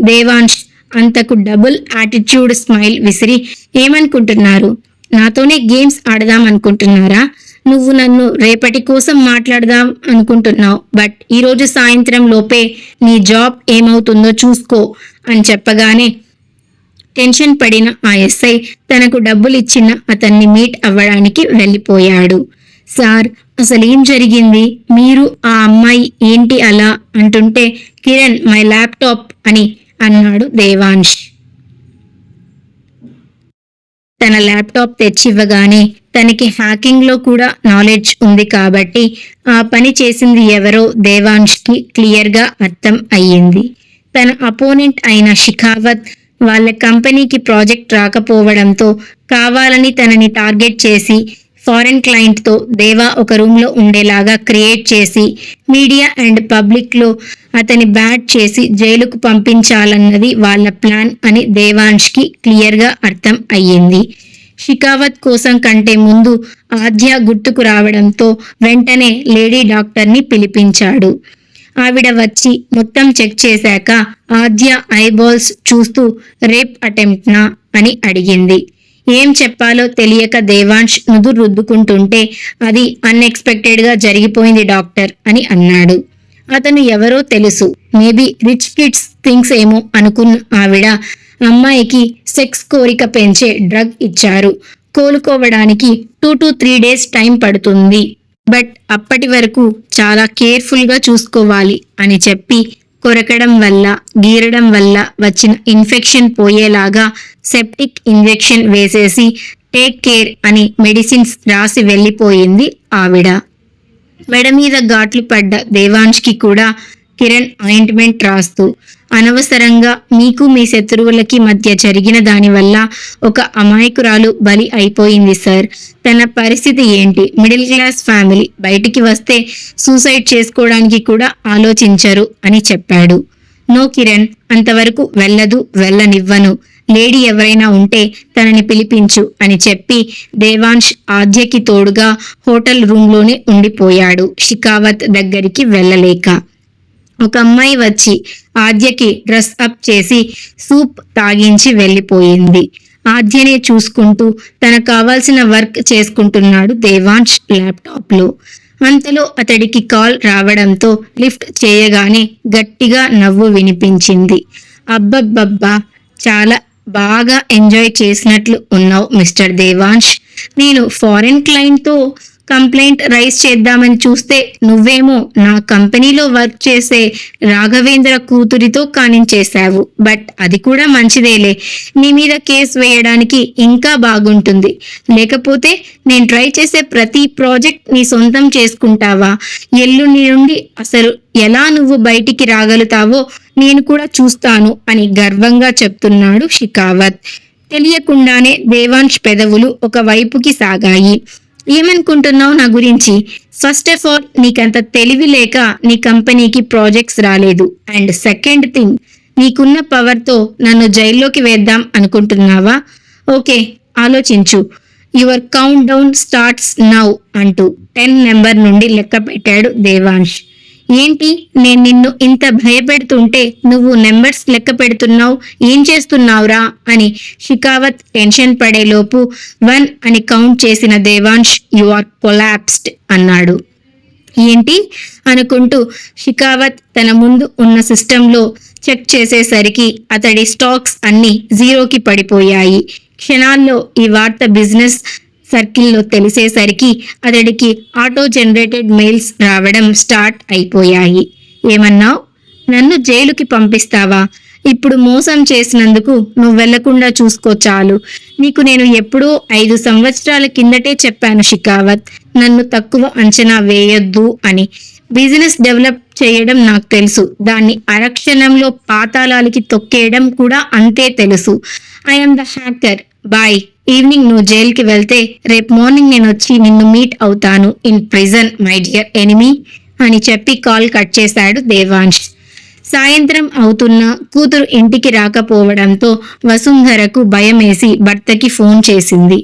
దేవాంష్ అంతకు డబుల్ యాటిట్యూడ్ స్మైల్ విసిరి, ఏమనుకుంటున్నారు? నాతోనే గేమ్స్ ఆడదాం అనుకుంటున్నారా? నువ్వు నన్ను రేపటి కోసం మాట్లాడదాం అనుకుంటున్నావు, బట్ ఈరోజు సాయంత్రం లోపే నీ జాబ్ ఏమవుతుందో చూసుకో అని చెప్పగానే టెన్షన్ పడిన ఆ ఎస్ఐ తనకు డబ్బులు ఇచ్చిన అతన్ని మీట్ అవ్వడానికి వెళ్ళిపోయాడు. సార్, అసలేం జరిగింది? మీరు ఆ అమ్మాయి ఏంటి అలా అంటుంటే కిరణ్ మై ల్యాప్టాప్ అని అన్నాడు దేవాంష్. తన ల్యాప్టాప్ తెచ్చివ్వగానే తనకి హ్యాకింగ్ లో కూడా నాలెడ్జ్ ఉంది కాబట్టి ఆ పని చేసింది ఎవరో దేవాంష్కి క్లియర్ గా అర్థం అయ్యింది. తన అపోనెంట్ అయిన షికావత్ వాళ్ళ కంపెనీకి ప్రాజెక్ట్ రాకపోవడంతో కావాలని తనని టార్గెట్ చేసి ఫారెన్ క్లయింట్ తో దేవా ఒక రూమ్ లో ఉండేలాగా క్రియేట్ చేసి మీడియా అండ్ పబ్లిక్ లో అతని బ్యాట్ చేసి జైలుకు పంపించాలన్నది వాళ్ళ ప్లాన్ అని దేవాంష్కి క్లియర్ గా అర్థం అయ్యింది. షికావత్ కోసం కంటే ముందు ఆద్య గుర్తుకు రావడంతో వెంటనే లేడీ డాక్టర్ని పిలిపించాడు. ఆవిడ వచ్చి మొత్తం చెక్ చేశాక ఆద్య ఐబాల్స్ చూస్తూ రేప్ అటెంప్ట్నా అని అడిగింది. ఏం చెప్పాలో తెలియక దేవాంష్ నుదురు రుద్దుకుంటుంటే అది అన్ఎక్స్పెక్టెడ్ గా జరిగిపోయింది డాక్టర్ అని అన్నాడు. అతను ఎవరో తెలుసు, మేబీ రిచ్ కిడ్స్ థింగ్స్ ఏమో అనుకున్న ఆవిడ అమ్మాయికి సెక్స్ కోరిక పెంచే డ్రగ్ ఇచ్చారు. కోలుకోవడానికి 2 to 3 days టైం పడుతుంది, బట్ అప్పటి వరకు చాలా కేర్ఫుల్ గా చూసుకోవాలి అని చెప్పి కొరకడం వల్ల గీరడం వల్ల వచ్చిన ఇన్ఫెక్షన్ పోయేలాగా సెప్టిక్ ఇంజెక్షన్ వేసేసి టేక్ కేర్ అని మెడిసిన్స్ రాసి వెళ్ళిపోయింది ఆవిడ. మెడ మీద ఘాట్లు పడ్డ దేవాంష్కి కూడా కిరణ్ ఆయింట్మెంట్ రాస్తూ, అనవసరంగా మీకు మీ శత్రువులకి మధ్య జరిగిన దానివల్ల ఒక అమాయకురాలు బలి అయిపోయింది సార్. తన పరిస్థితి ఏంటి? మిడిల్ క్లాస్ ఫ్యామిలీ, బయటికి వస్తే సూసైడ్ చేసుకోవడానికి కూడా ఆలోచించరు అని చెప్పాడు. నో కిరణ్, అంతవరకు వెళ్ళనివ్వను. లేడీ ఎవరైనా ఉంటే తనని పిలిపించు అని చెప్పి దేవాంష్ ఆద్యకి తోడుగా హోటల్ రూమ్లోనే ఉండిపోయాడు, షికావత్ దగ్గరికి వెళ్ళలేక. ఒక అమ్మాయి వచ్చి ఆద్యకి డ్రెస్ అప్ చేసి సూప్ తాగించి వెళ్ళిపోయింది. ఆద్యనే చూసుకుంటూ తనకు కావాల్సిన వర్క్ చేసుకుంటున్నాడు దేవాంష్ ల్యాప్టాప్లో. అంతలో అతడికి కాల్ రావడంతో లిఫ్ట్ చేయగానే గట్టిగా నవ్వు వినిపించింది. అబ్బబ్బబ్బా, చాలా బాగా ఎంజాయ్ చేసినట్లు ఉన్నావు మిస్టర్ దేవాంష్. నేను ఫారెన్ క్లయింట్తో కంప్లైంట్ రైజ్ చేద్దామని చూస్తే నువ్వేమో నా కంపెనీలో వర్క్ చేసే రాఘవేంద్ర కూతురితో కానించేశావు. బట్ అది కూడా మంచిదేలే, నీ మీద కేసు వేయడానికి ఇంకా బాగుంటుంది. లేకపోతే నేను ట్రై చేసే ప్రతి ప్రాజెక్ట్ నీ సొంతం చేసుకుంటావా? ఎల్లుండి నుండి అసలు ఎలా నువ్వు బయటికి రాగలుగుతావో నేను కూడా చూస్తాను అని గర్వంగా చెప్తున్నాడు షికావత్. తెలియకుండానే దేవాంశ్ పెదవులు ఒక వైపుకి సాగాయి. ఏమనుకుంటున్నావు నా గురించి? ఫస్ట్ ఆఫ్ ఆల్, నీకంత తెలివి లేక నీ కంపెనీకి ప్రాజెక్ట్స్ రాలేదు. అండ్ సెకండ్ థింగ్, నీకున్న పవర్తో నన్ను జైల్లోకి వేద్దాం అనుకుంటున్నావా? ఓకే, ఆలోచించు. Your count down starts now అంటూ 10 నెంబర్ నుండి లెక్క పెట్టాడు దేవాంశ్. ఏంటి, నేను నిన్ను ఇంత భయపెడుతుంటే నువ్వు నెంబర్స్ లెక్క పెడుతున్నావు? ఏం చేస్తున్నావురా అని షికావత్ టెన్షన్ పడేలోపు 1 అని కౌంట్ చేసిన దేవాంశ్, యు ఆర్ కొలాప్స్డ్ అన్నాడు. ఏంటి అనుకుంటూ షికావత్ తన ముందు ఉన్న సిస్టంలో చెక్ చేసేసరికి అతడి స్టాక్స్ అన్ని జీరోకి పడిపోయాయి. క్షణాల్లో ఈ వార్త బిజినెస్ సర్కిల్లో తెలిసేసరికి అతడికి ఆటో జనరేటెడ్ మెయిల్స్ రావడం స్టార్ట్ అయిపోయాయి. ఏమన్నావు? నన్ను జైలుకి పంపిస్తావా? ఇప్పుడు మోసం చేసినందుకు నువ్వు వెళ్లకుండా చూసుకో చాలు. నీకు నేను ఎప్పుడూ 5 సంవత్సరాల కిందటే చెప్పాను షికావత్, నన్ను తక్కువ అంచనా వేయొద్దు అని. బిజినెస్ డెవలప్ చేయడం నాకు తెలుసు, దాన్ని అరక్షణంలో పాతాళాలకి తొక్కేయడం కూడా అంతే తెలుసు. I'm the hacker. Bye. Evening నువ్వు జైలుకి వెళ్తే రేపు మార్నింగ్ నేను వచ్చి నిన్ను మీట్ అవుతాను in prison my dear enemy అని చెప్పి కాల్ కట్ చేశాడు దేవాంశ్. సాయంత్రం అవుతున్నా కూతురు ఇంటికి రాకపోవడంతో వసుంధరకు భయమేసి భర్తకి ఫోన్ చేసింది.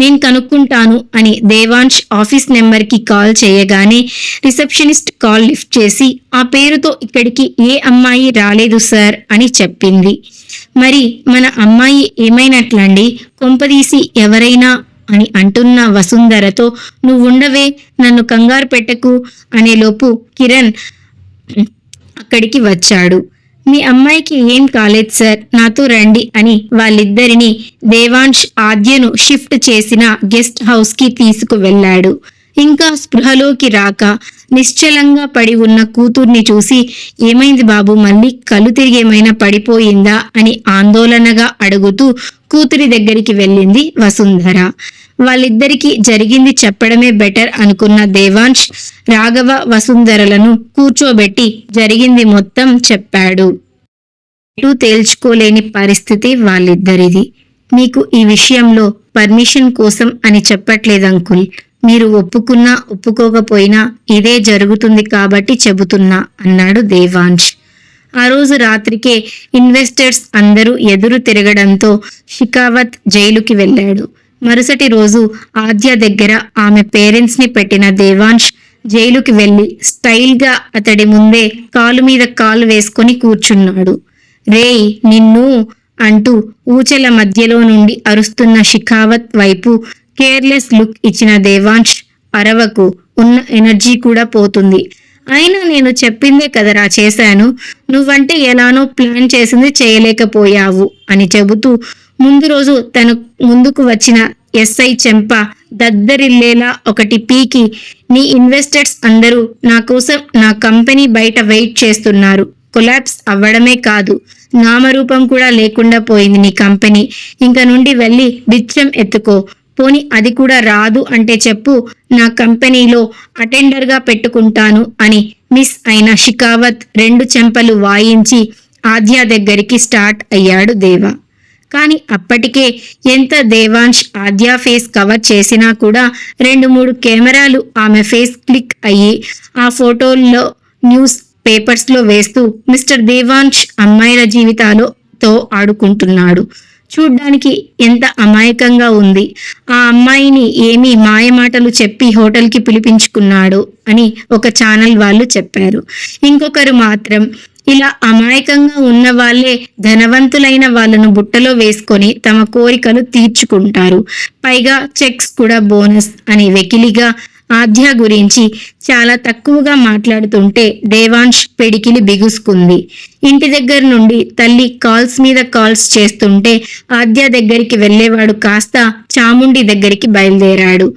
నేను కనుక్కుంటాను అని దేవాంశ్ ఆఫీస్ నెంబర్కి కాల్ చేయగానే రిసెప్షనిస్ట్ కాల్ లిఫ్ట్ చేసి ఆ పేరుతో ఇక్కడికి ఏ అమ్మాయి రాలేదు సార్ అని చెప్పింది. మరి మన అమ్మాయి ఏమైనట్లండి? కొంపదీసి ఎవరైనా అని అంటున్న వసుంధరతో నువ్వుండవే, నన్ను కంగారు పెట్టకు అనేలోపు కిరణ్ అక్కడికి వచ్చాడు. మీ అమ్మాయికి ఏం కాలేదు సార్, నాతో రండి అని వాళ్ళిద్దరిని దేవాంశ్ ఆద్యను షిఫ్ట్ చేసిన గెస్ట్ హౌస్ కి తీసుకువెళ్ళాడు. ఇంకా స్పృహలోకి రాక నిశ్చలంగా పడి ఉన్న కూతుర్ని చూసి ఏమైంది బాబు, మళ్ళీ కళ్ళు తిరిగేమైనా పడిపోయిందా అని ఆందోళనగా అడుగుతూ కూతురి దగ్గరికి వెళ్ళింది వసుంధర. వాళ్ళిద్దరికీ జరిగింది చెప్పడమే బెటర్ అనుకున్న దేవాంశ్ రాఘవ వసుంధరలను కూర్చోబెట్టి జరిగింది మొత్తం చెప్పాడు. ఎటూ తేల్చుకోలేని పరిస్థితి వాళ్ళిద్దరిది. మీకు ఈ విషయంలో పర్మిషన్ కోసం అని చెప్పట్లేదు అంకుల్, మీరు ఒప్పుకున్నా ఒప్పుకోకపోయినా ఇదే జరుగుతుంది కాబట్టి చెబుతున్నా అన్నాడు దేవాంశ్. ఆ రోజు రాత్రికే ఇన్వెస్టర్స్ అందరూ ఎదురు తిరగడంతో షికావత్ జైలుకి వెళ్ళాడు. మరుసటి రోజు ఆద్య దగ్గర ఆమె పేరెంట్స్ ని పెట్టిన దేవాంశ్ జైలుకి వెళ్లి స్టైల్ గా అతడి ముందే కాలు మీద కాలు వేసుకొని కూర్చున్నాడు. రేయ్ నిన్ను అంటూ ఊచల మధ్యలో నుండి అరుస్తున్న షికావత్ వైపు కేర్లెస్ లుక్ ఇచ్చిన దేవాంశ్, అరవకు, ఉన్న ఎనర్జీ కూడా పోతుంది. అయినా నేను చెప్పిందే కదరా చేశాను, నువ్వంటే ఎలానో ప్లాన్ చేసింది చేయలేకపోయావు అని చెబుతూ ముందు రోజు తన ముందుకు వచ్చిన ఎస్ఐ చెంప దద్దరిల్లేలా ఒకటి పీకి, నీ ఇన్వెస్టర్స్ అందరూ నా కోసం నా కంపెనీ బయట వెయిట్ చేస్తున్నారు, కొలాప్స్ అవ్వడమే కాదు నామరూపం కూడా లేకుండా పోయింది నీ కంపెనీ, ఇంక నుండి వెళ్ళి బిచ్చం ఎత్తుకో, పోని అది కూడా రాదు అంటే చెప్పు, నా కంపెనీలో అటెండర్గా పెట్టుకుంటాను అని మిస్ అయిన షికావత్ 2 చెంపలు వాయించి ఆద్య దగ్గరికి స్టార్ట్ అయ్యాడు దేవ. కానీ అప్పటికే ఎంత దేవాంశ్ ఆద్య ఫేస్ కవర్ చేసినా కూడా 2-3 కెమెరాలు ఆమె ఫేస్ క్లిక్ అయ్యి ఆ ఫోటోల్లో న్యూస్ పేపర్స్ లో వేస్తూ మిస్టర్ దేవాంశ్ అమ్మాయిల జీవితాలతో ఆడుకుంటున్నాడు, చూడ్డానికి ఎంత అమాయకంగా ఉంది, ఆ అమ్మాయిని ఏమీ మాయమాటలు చెప్పి హోటల్కి పిలిపించుకున్నాడు అని ఒక ఛానల్ వాళ్ళు చెప్పారు. ఇంకొకరు మాత్రం ఇలా అమాయకంగా ఉన్న వాళ్ళే ధనవంతులైన వాళ్ళను బుట్టలో వేసుకొని తమ కోరికలు తీర్చుకుంటారు, పైగా చెక్స్ కూడా బోనస్ అని వెకిలిగా ఆద్య గురించి చాలా తక్కువగా మాట్లాడుతుంటే దేవాంశ్ పిడికిలి బిగుసుకుంది. ఇంటి దగ్గర నుండి తల్లి కాల్స్ మీద కాల్స్ చేస్తుంటే ఆద్య దగ్గరికి వెళ్ళేవాడు కాస్త చాముండి దగ్గరికి బయలుదేరాడు.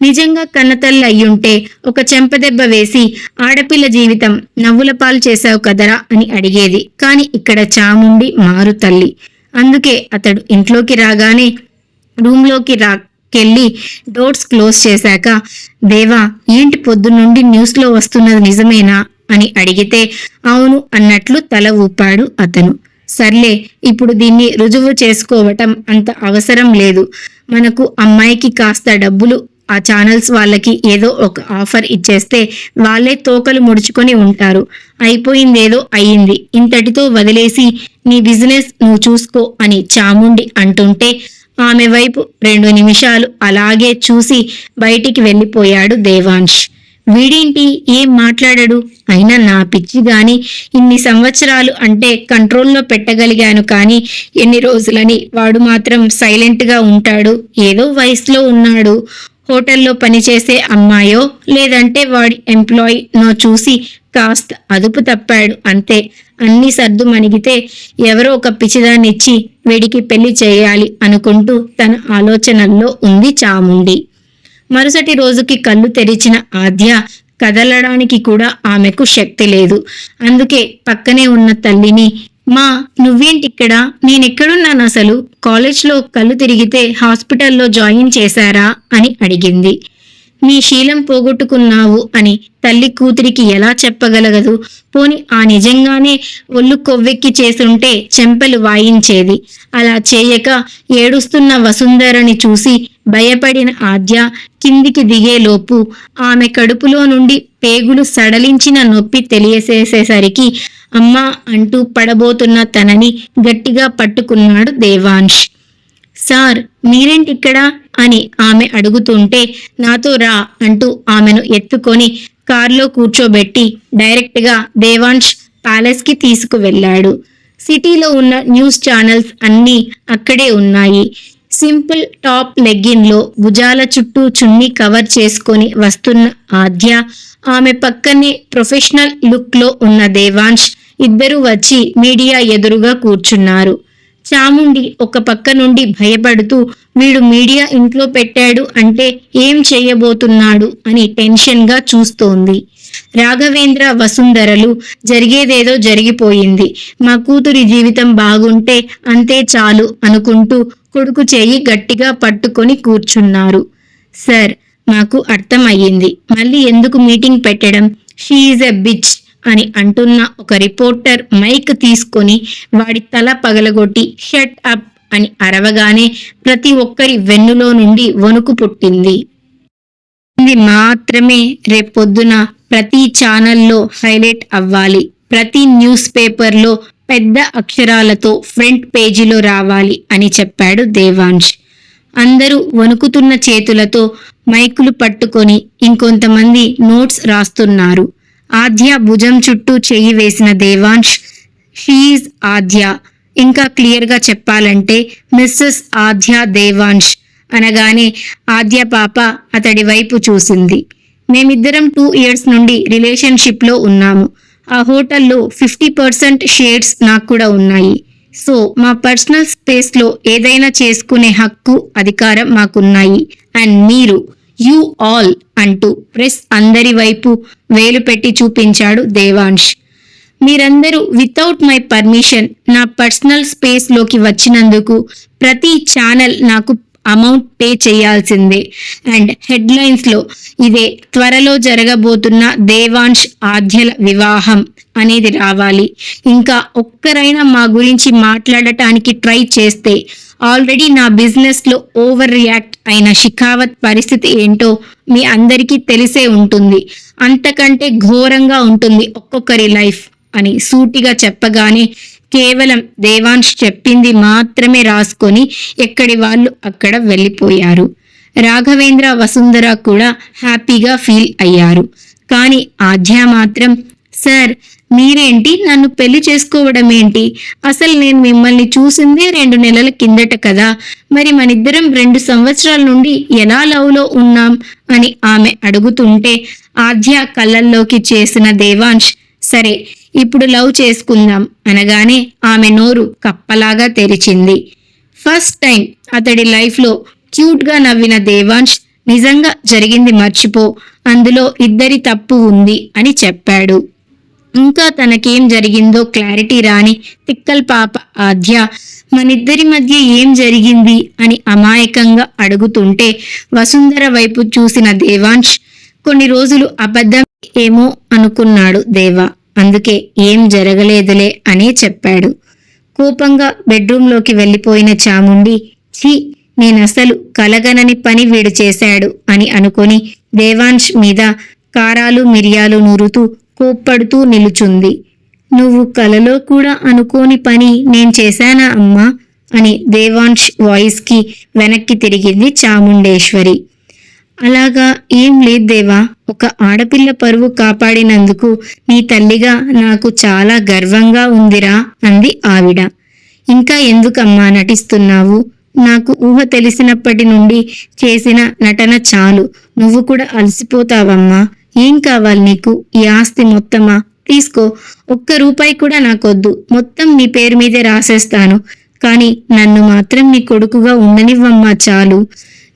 నిజంగా కన్నతల్లి అయ్యుంటే ఒక చెంపదెబ్బ వేసి ఆడపిల్ల జీవితం నవ్వుల పాలు చేశావు కదరా అని అడిగేది. కాని ఇక్కడ చాముండి మారు తల్లి. అందుకే అతడు ఇంట్లోకి రాగానే రూమ్లోకి కెళ్ళి డోర్స్ క్లోజ్ చేశాక, దేవా ఏంటి పొద్దునుండి న్యూస్లో వస్తున్నది నిజమేనా అని అడిగితే అవును అన్నట్లు తల ఊపాడు అతను. సర్లే, ఇప్పుడు దీన్ని రుజువు చేసుకోవటం అంత అవసరం లేదు. మనకు అమ్మాయికి కాస్త డబ్బులు ఆ ఛానల్స్ వాళ్ళకి ఏదో ఒక ఆఫర్ ఇచ్చేస్తే వాళ్ళే తోకలు ముడుచుకొని ఉంటారు. అయిపోయిందేదో అయ్యింది, ఇంతటితో వదిలేసి నీ బిజినెస్ నువ్వు చూసుకో అని చాముండి అంటుంటే ఆమె వైపు 2 నిమిషాలు అలాగే చూసి బయటికి వెళ్ళిపోయాడు దేవాంశ్. వీడేంటి ఏం మాట్లాడడు? అయినా నా పిచ్చి గాని ఇన్ని సంవత్సరాలు అంటే కంట్రోల్లో పెట్టగలిగాను, కానీ ఎన్ని రోజులని వాడు మాత్రం సైలెంట్గా ఉంటాడు? ఏదో వయసులో ఉన్నాడు. హోటల్లో పనిచేసే అమ్మాయో లేదంటే వాడి ఎంప్లాయీనో చూసి కాస్త అదుపు తప్పాడు అంతే. అన్ని సర్దు మణిగితే ఎవరో ఒక పిచ్చిదాన్నిచ్చి వీడికి పెళ్లి చేయాలి అనుకుంటూ తన ఆలోచనల్లో ఉంది చాముండి. మరుసటి రోజుకి కళ్ళు తెరిచిన ఆద్య కదలడానికి కూడా ఆమెకు శక్తి లేదు. అందుకే పక్కనే ఉన్న తల్లిని, మా నువ్వేంటిక్కడ? నేనెక్కడున్నాను అసలు? కాలేజ్లో కళ్ళు తిరిగితే హాస్పిటల్లో జాయిన్ చేశారా అని అడిగింది. నీ శీలం పోగొట్టుకున్నావు అని తల్లి కూతురికి ఎలా చెప్పగలగదు? పోని ఆ నిజంగానే ఒళ్ళు కొవ్వెక్కి చేసుంటే చెంపలు వాయించేది. అలా చేయక ఏడుస్తున్న వసుంధరని చూసి భయపడిన ఆద్య కిందికి దిగేలోపు ఆమె కడుపులో నుండి పేగులు సడలించిన నొప్పి తెలియసేసేసరికి అమ్మా అంటూ పడబోతున్న తనని గట్టిగా పట్టుకున్నాడు దేవాంశ్. సార్ మీరేంటిక్కడ అని ఆమె అడుగుతుంటే నాతో రా అంటూ ఆమెను ఎత్తుకొని కారులో కూర్చోబెట్టి డైరెక్ట్గా దేవాంశ్ ప్యాలెస్కి తీసుకువెళ్ళాడు. సిటీలో ఉన్న న్యూస్ ఛానల్స్ అన్నీ అక్కడే ఉన్నాయి. సింపుల్ టాప్ లెగ్గిన్లో భుజాల చుట్టూ చున్నీ కవర్ చేసుకొని వస్తున్న ఆద్య, ఆమె పక్కనే ప్రొఫెషనల్ లుక్లో ఉన్న దేవాంశ్ ఇద్దరూ వచ్చి మీడియా ఎదురుగా కూర్చున్నారు. చాముండి ఒక పక్క నుండి భయపడుతూ వీడు మీడియా ఇంట్లో పెట్టాడు అంటే ఏం చేయబోతున్నాడు అని టెన్షన్గా చూస్తోంది. రాఘవేంద్ర, వసుంధరలు జరిగేదేదో జరిగిపోయింది, మా కూతురి జీవితం బాగుంటే అంతే చాలు అనుకుంటూ కొడుకు చేయి గట్టిగా పట్టుకొని కూర్చున్నారు. సార్ మాకు అర్థమయ్యింది, మళ్ళీ ఎందుకు మీటింగ్ పెట్టడం? షీ ఈజ్ ఎ బిచ్ అని అంటున్న ఒక రిపోర్టర్ మైక్ తీసుకొని వాడి తల పగలగొట్టి షట్ అప్ అని అరవగానే ప్రతి ఒక్కరి వెన్నులో నుండి వణుకు పుట్టింది. ఇది మాత్రమే రేపొద్దున ప్రతి ఛానల్లో హైలైట్ అవ్వాలి, ప్రతి న్యూస్ పేపర్లో పెద్ద అక్షరాలతో ఫ్రంట్ పేజీలో రావాలి అని చెప్పాడు దేవాంశ్. అందరూ వణుకుతున్న చేతులతో మైకులు పట్టుకొని ఇంకొంతమంది నోట్స్ రాస్తున్నారు. ఆద్య భుజం చుట్టూ చెయ్యి వేసిన దేవాంశ్, షీఈజ్ ఆద్య, ఇంకా క్లియర్గా చెప్పాలంటే మిస్సెస్ ఆద్య దేవాంశ్ అనగానే ఆద్య పాప అతడి వైపు చూసింది. మేమిద్దరం 2 years నుండి రిలేషన్షిప్లో ఉన్నాము. ఆ హోటల్లో 50% షేర్స్ నాకు కూడా ఉన్నాయి. సో మా పర్సనల్ స్పేస్లో ఏదైనా చేసుకునే హక్కు, అధికారం మాకున్నాయి. అండ్ మీరు యూ ఆల్ అంటూ ప్రెస్ అందరి వైపు వేలు పెట్టి చూపించాడు దేవాంశ్. మీరందరూ వితౌట్ మై పర్మిషన్ నా పర్సనల్ స్పేస్లోకి వచ్చినందుకు ప్రతి ఛానల్ నాకు అమౌంట్ పే చేయాల్సిందే. అండ్ హెడ్లైన్స్లో ఇదే త్వరలో జరగబోతున్న దేవాంశ్ ఆద్యల వివాహం అనేది రావాలి. ఇంకా ఒక్కరైనా మా గురించి మాట్లాడటానికి ట్రై చేస్తే ఆల్రెడీ నా బిజినెస్లో ఓవర్ రియాక్ట్ అయిన షికావత్ పరిస్థితి ఏంటో మీ అందరికీ తెలిసే ఉంటుంది. అంతకంటే ఘోరంగా ఉంటుంది ఒక్కొక్కరి లైఫ్ అని సూటిగా చెప్పగానే కేవలం దేవాంశ్ చెప్పింది మాత్రమే రాసుకొని ఎక్కడి వాళ్ళు అక్కడ వెళ్ళిపోయారు. రాఘవేంద్ర, వసుంధర కూడా హ్యాపీగా ఫీల్ అయ్యారు. కానీ ఆద్య మాత్రం, సార్ మీరేంటి నన్ను పెళ్లి చేసుకోవడం ఏంటి? అసలు నేను మిమ్మల్ని చూసిందే 2 నెలల కిందట కదా, మరి మనిద్దరం 2 సంవత్సరాల నుండి ఎలా లవ్లో ఉన్నాం అని ఆమె అడుగుతుంటే ఆద్య కళ్ళల్లోకి చేసిన దేవాంశ్, సరే ఇప్పుడు లవ్ చేసుకుందాం అనగానే ఆమె నోరు కప్పలాగా తెరిచింది. ఫస్ట్ టైం అతడి లైఫ్లో క్యూట్గా నవ్విన దేవాంశ్ నిజంగా జరిగింది మర్చిపో, అందులో ఇద్దరి తప్పు ఉంది అని చెప్పాడు. ఇంకా తనకేం జరిగిందో క్లారిటీ రాని తిక్కల్ పాప ఆద్య మనిద్దరి మధ్య ఏం జరిగింది అని అమాయకంగా అడుగుతుంటే వసుంధర వైపు చూసిన దేవాంశ్ కొన్ని రోజులు అబద్ధం ఏమో అనుకున్నాడు దేవా. అందుకే ఏం జరగలేదులే అనే చెప్పాడు. కోపంగా బెడ్రూంలోకి వెళ్ళిపోయిన చాముండి, ఛీ, నేనసలు కలగనని పని వీడు చేశాడు అని అనుకొని దేవాంశ్ మీద కారాలు మిరియాలు నూరుతూ కోప్పడుతూ నిలుచుంది. నువ్వు కలలో కూడా అనుకోని పని నేను చేశానా అమ్మా అని దేవాంశ్ వాయిస్ కి వెనక్కి తిరిగింది చాముండేశ్వరి. అలాగా ఏం లేదు దేవా, ఒక ఆడపిల్ల పరువు కాపాడినందుకు నీ తల్లిగా నాకు చాలా గర్వంగా ఉందిరా అంది ఆవిడ. ఇంకా ఎందుకమ్మా నటిస్తున్నావు? నాకు ఊహ తెలిసినప్పటి నుండి చేసిన నటన చాలు, నువ్వు కూడా అలసిపోతావమ్మా. ఏం కావాలి నీకు? ఈ ఆస్తి మొత్తమా? తీసుకో, ఒక్క రూపాయి కూడా నాకొద్దు, మొత్తం నీ పేరు మీదే రాసేస్తాను. కానీ నన్ను మాత్రం నీ కొడుకుగా ఉండనివ్వమ్మా చాలు.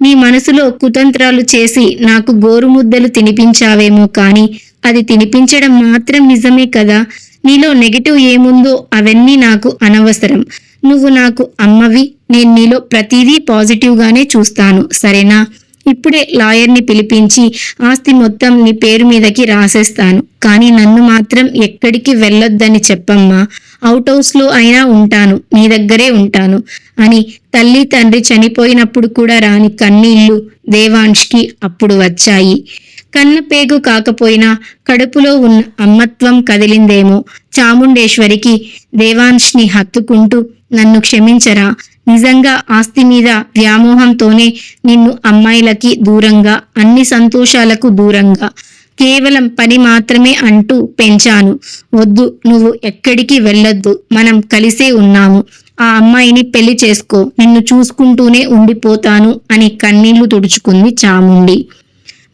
నీ మనసులో కుతంత్రాలు చేసి నాకు గోరుముద్దలు తినిపించావేమో కానీ అది తినిపించడం మాత్రం నిజమే కదా. నీలో నెగటివ్ ఏముందో అవన్నీ నాకు అనవసరం. నువ్వు నాకు అమ్మవి, నేను నీలో ప్రతిదీ పాజిటివ్గానే చూస్తాను, సరేనా? ఇప్పుడే లాయర్ని పిలిపించి ఆస్తి మొత్తం నీ పేరు మీదకి రాసేస్తాను. కానీ నన్ను మాత్రం ఎక్కడికి వెళ్ళొద్దని చెప్పమ్మా. అవుట్ హౌస్లో అయినా ఉంటాను, నీ దగ్గరే ఉంటాను అని తల్లి తండ్రి చనిపోయినప్పుడు కూడా రాని కన్నీళ్లు దేవాంష్కి అప్పుడు వచ్చాయి. కన్నపేగు కాకపోయినా కడుపులో ఉన్న అమ్మత్వం కదిలిందేమో. చాముండేశ్వరికి దేవాంష్ని హత్తుకుంటూ, నన్ను క్షమించరా, నిజంగా ఆస్తి మీద వ్యామోహంతోనే నిన్ను అమ్మాయిలకి దూరంగా, అన్ని సంతోషాలకు దూరంగా, కేవలం పని మాత్రమే అంటూ పెంచాను. వద్దు, నువ్వు ఎక్కడికి వెళ్ళొద్దు, మనం కలిసే ఉన్నాము. ఆ అమ్మాయిని పెళ్లి చేసుకో, నిన్ను చూసుకుంటూనే ఉండిపోతాను అని కన్నీళ్లు తుడుచుకుంది చాముండి.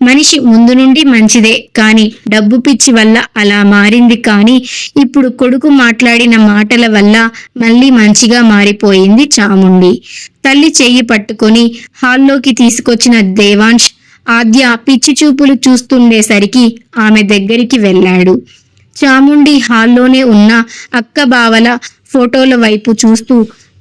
మనిషి ముందు నుండి మంచిదే, కానీ డబ్బు పిచ్చి వల్ల అలా మారింది. కానీ ఇప్పుడు కొడుకు మాట్లాడిన మాటల వల్ల మళ్ళీ మంచిగా మారిపోయింది చాముండి. తల్లి చెయ్యి పట్టుకొని హాల్లోకి తీసుకొచ్చిన దేవాంశ్ ఆద్య పిచ్చి చూపులు చూస్తుండేసరికి ఆమె దగ్గరికి వెళ్ళాడు. చాముండి హాల్లోనే ఉన్న అక్క బావల ఫోటోల వైపు చూస్తూ,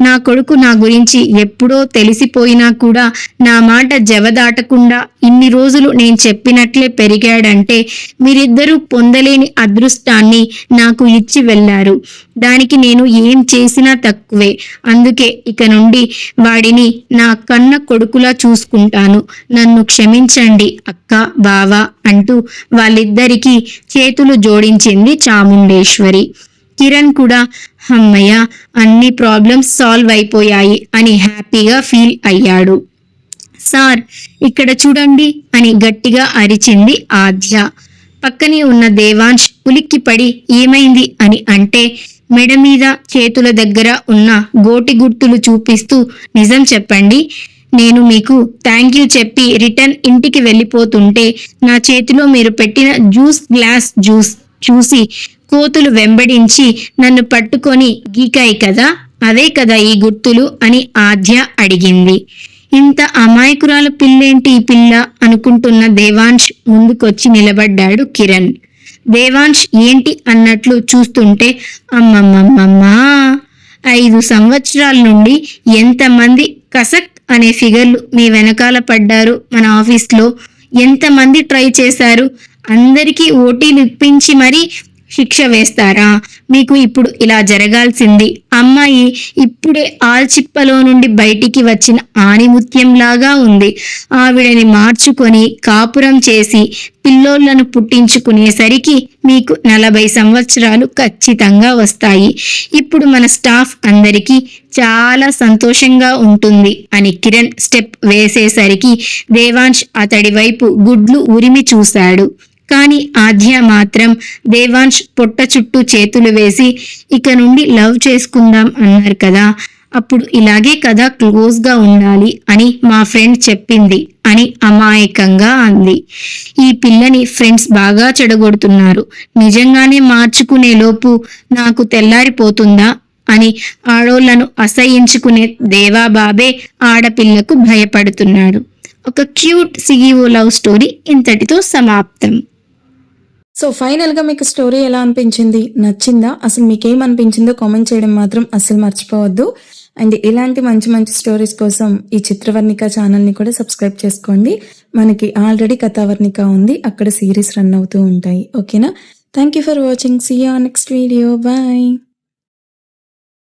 నా కొడుకు నా గురించి ఎప్పుడో తెలిసిపోయినా కూడా నా మాట జవదాటకుండా ఇన్ని రోజులు నేను చెప్పినట్లే పెరిగాడంటే మీరిద్దరూ పొందలేని అదృష్టాన్ని నాకు ఇచ్చి వెళ్ళారు. దానికి నేను ఏం చేసినా తక్కువే. అందుకే ఇక నుండి వాడిని నా కన్న కొడుకులా చూసుకుంటాను. నన్ను క్షమించండి అక్క, బావ అంటూ వాళ్ళిద్దరికీ చేతులు జోడించింది చాముండేశ్వరి. కిరణ్ కూడా అమ్మయ్య, అన్ని ప్రాబ్లమ్స్ సాల్వ్ అయిపోయాయి అని హ్యాపీగా ఫీల్ అయ్యాడు. సార్, ఇక్కడ చూడండి అని గట్టిగా అరిచింది ఆద్య. పక్కనే ఉన్న దేవాంశ్ ఉలిక్కిపడి ఏమైంది అని అంటే మెడ మీద చేతుల దగ్గర ఉన్న గోటి గుర్తులు చూపిస్తూ, నిజం చెప్పండి, నేను మీకు థ్యాంక్ యూ చెప్పి రిటర్న్ ఇంటికి వెళ్ళిపోతుంటే నా చేతిలో మీరు పెట్టిన జ్యూస్ గ్లాస్ జ్యూస్ చూసి కోతులు వెంబడించి నన్ను పట్టుకొని గీకాయి కదా, అవే కదా ఈ గుర్తులు అని ఆద్య అడిగింది. ఇంత అమాయకురాలు పిల్లేంటి ఈ పిల్ల అనుకుంటున్న దేవాంశ్ ముందుకొచ్చి నిలబడ్డాడు కిరణ్. దేవాంశ్ ఏంటి అన్నట్లు చూస్తుంటే, అమ్మమ్మమ్మమ్మా, 5 సంవత్సరాల నుండి ఎంతమంది కసక్ అనే ఫిగర్లు మీ వెనకాల పడ్డారు మన ఆఫీస్లో, ఎంతమంది ట్రై చేశారు, అందరికీ ఓటీలు ఇప్పించి మరీ శిక్ష వేస్తారా? మీకు ఇప్పుడు ఇలా జరగాల్సింది. అమ్మాయి ఇప్పుడే ఆల్చిప్పలో నుండి బయటికి వచ్చిన ఆణిముత్యంలాగా ఉంది. ఆవిడని మార్చుకొని కాపురం చేసి పిల్లోళ్లను పుట్టించుకునేసరికి మీకు 40 సంవత్సరాలు ఖచ్చితంగా వస్తాయి. ఇప్పుడు మన స్టాఫ్ అందరికీ చాలా సంతోషంగా ఉంటుంది అని కిరణ్ స్టెప్ వేసేసరికి దేవాంశ్ అతడి వైపు గుడ్లు ఉరిమి చూశాడు. కానీ ఆద్య మాత్రం దేవాంశ్ పొట్ట చుట్టూ చేతులు వేసి, ఇక నుండి లవ్ చేసుకుందాం అన్నారు కదా, అప్పుడు ఇలాగే కదా క్లోజ్గా ఉండాలి అని మా ఫ్రెండ్ చెప్పింది అని అమాయకంగా అంది. ఈ పిల్లని ఫ్రెండ్స్ బాగా చెడగొడుతున్నారు. నిజంగానే మార్చుకునే లోపు నాకు తెల్లారిపోతుందా అని ఆడోళ్లను అసహించుకునే దేవాబాబే ఆడపిల్లకు భయపడుతున్నాడు. ఒక క్యూట్ సిఇఓ లవ్ స్టోరీ ఇంతటితో సమాప్తం. సో ఫైనల్గా మీకు స్టోరీ ఎలా అనిపించింది, నచ్చిందా, అసలు మీకేమనిపించిందో కామెంట్ చేయడం మాత్రం అస్సలు మర్చిపోవద్దు. అండ్ ఇలాంటి మంచి మంచి స్టోరీస్ కోసం ఈ చిత్రవర్ణిక ఛానల్ని కూడా సబ్స్క్రైబ్ చేసుకోండి. మనకి ఆల్రెడీ కథావర్ణిక ఉంది, అక్కడ సిరీస్ రన్ అవుతూ ఉంటాయి. ఓకేనా? Thank you for watching. See you on next video. Bye.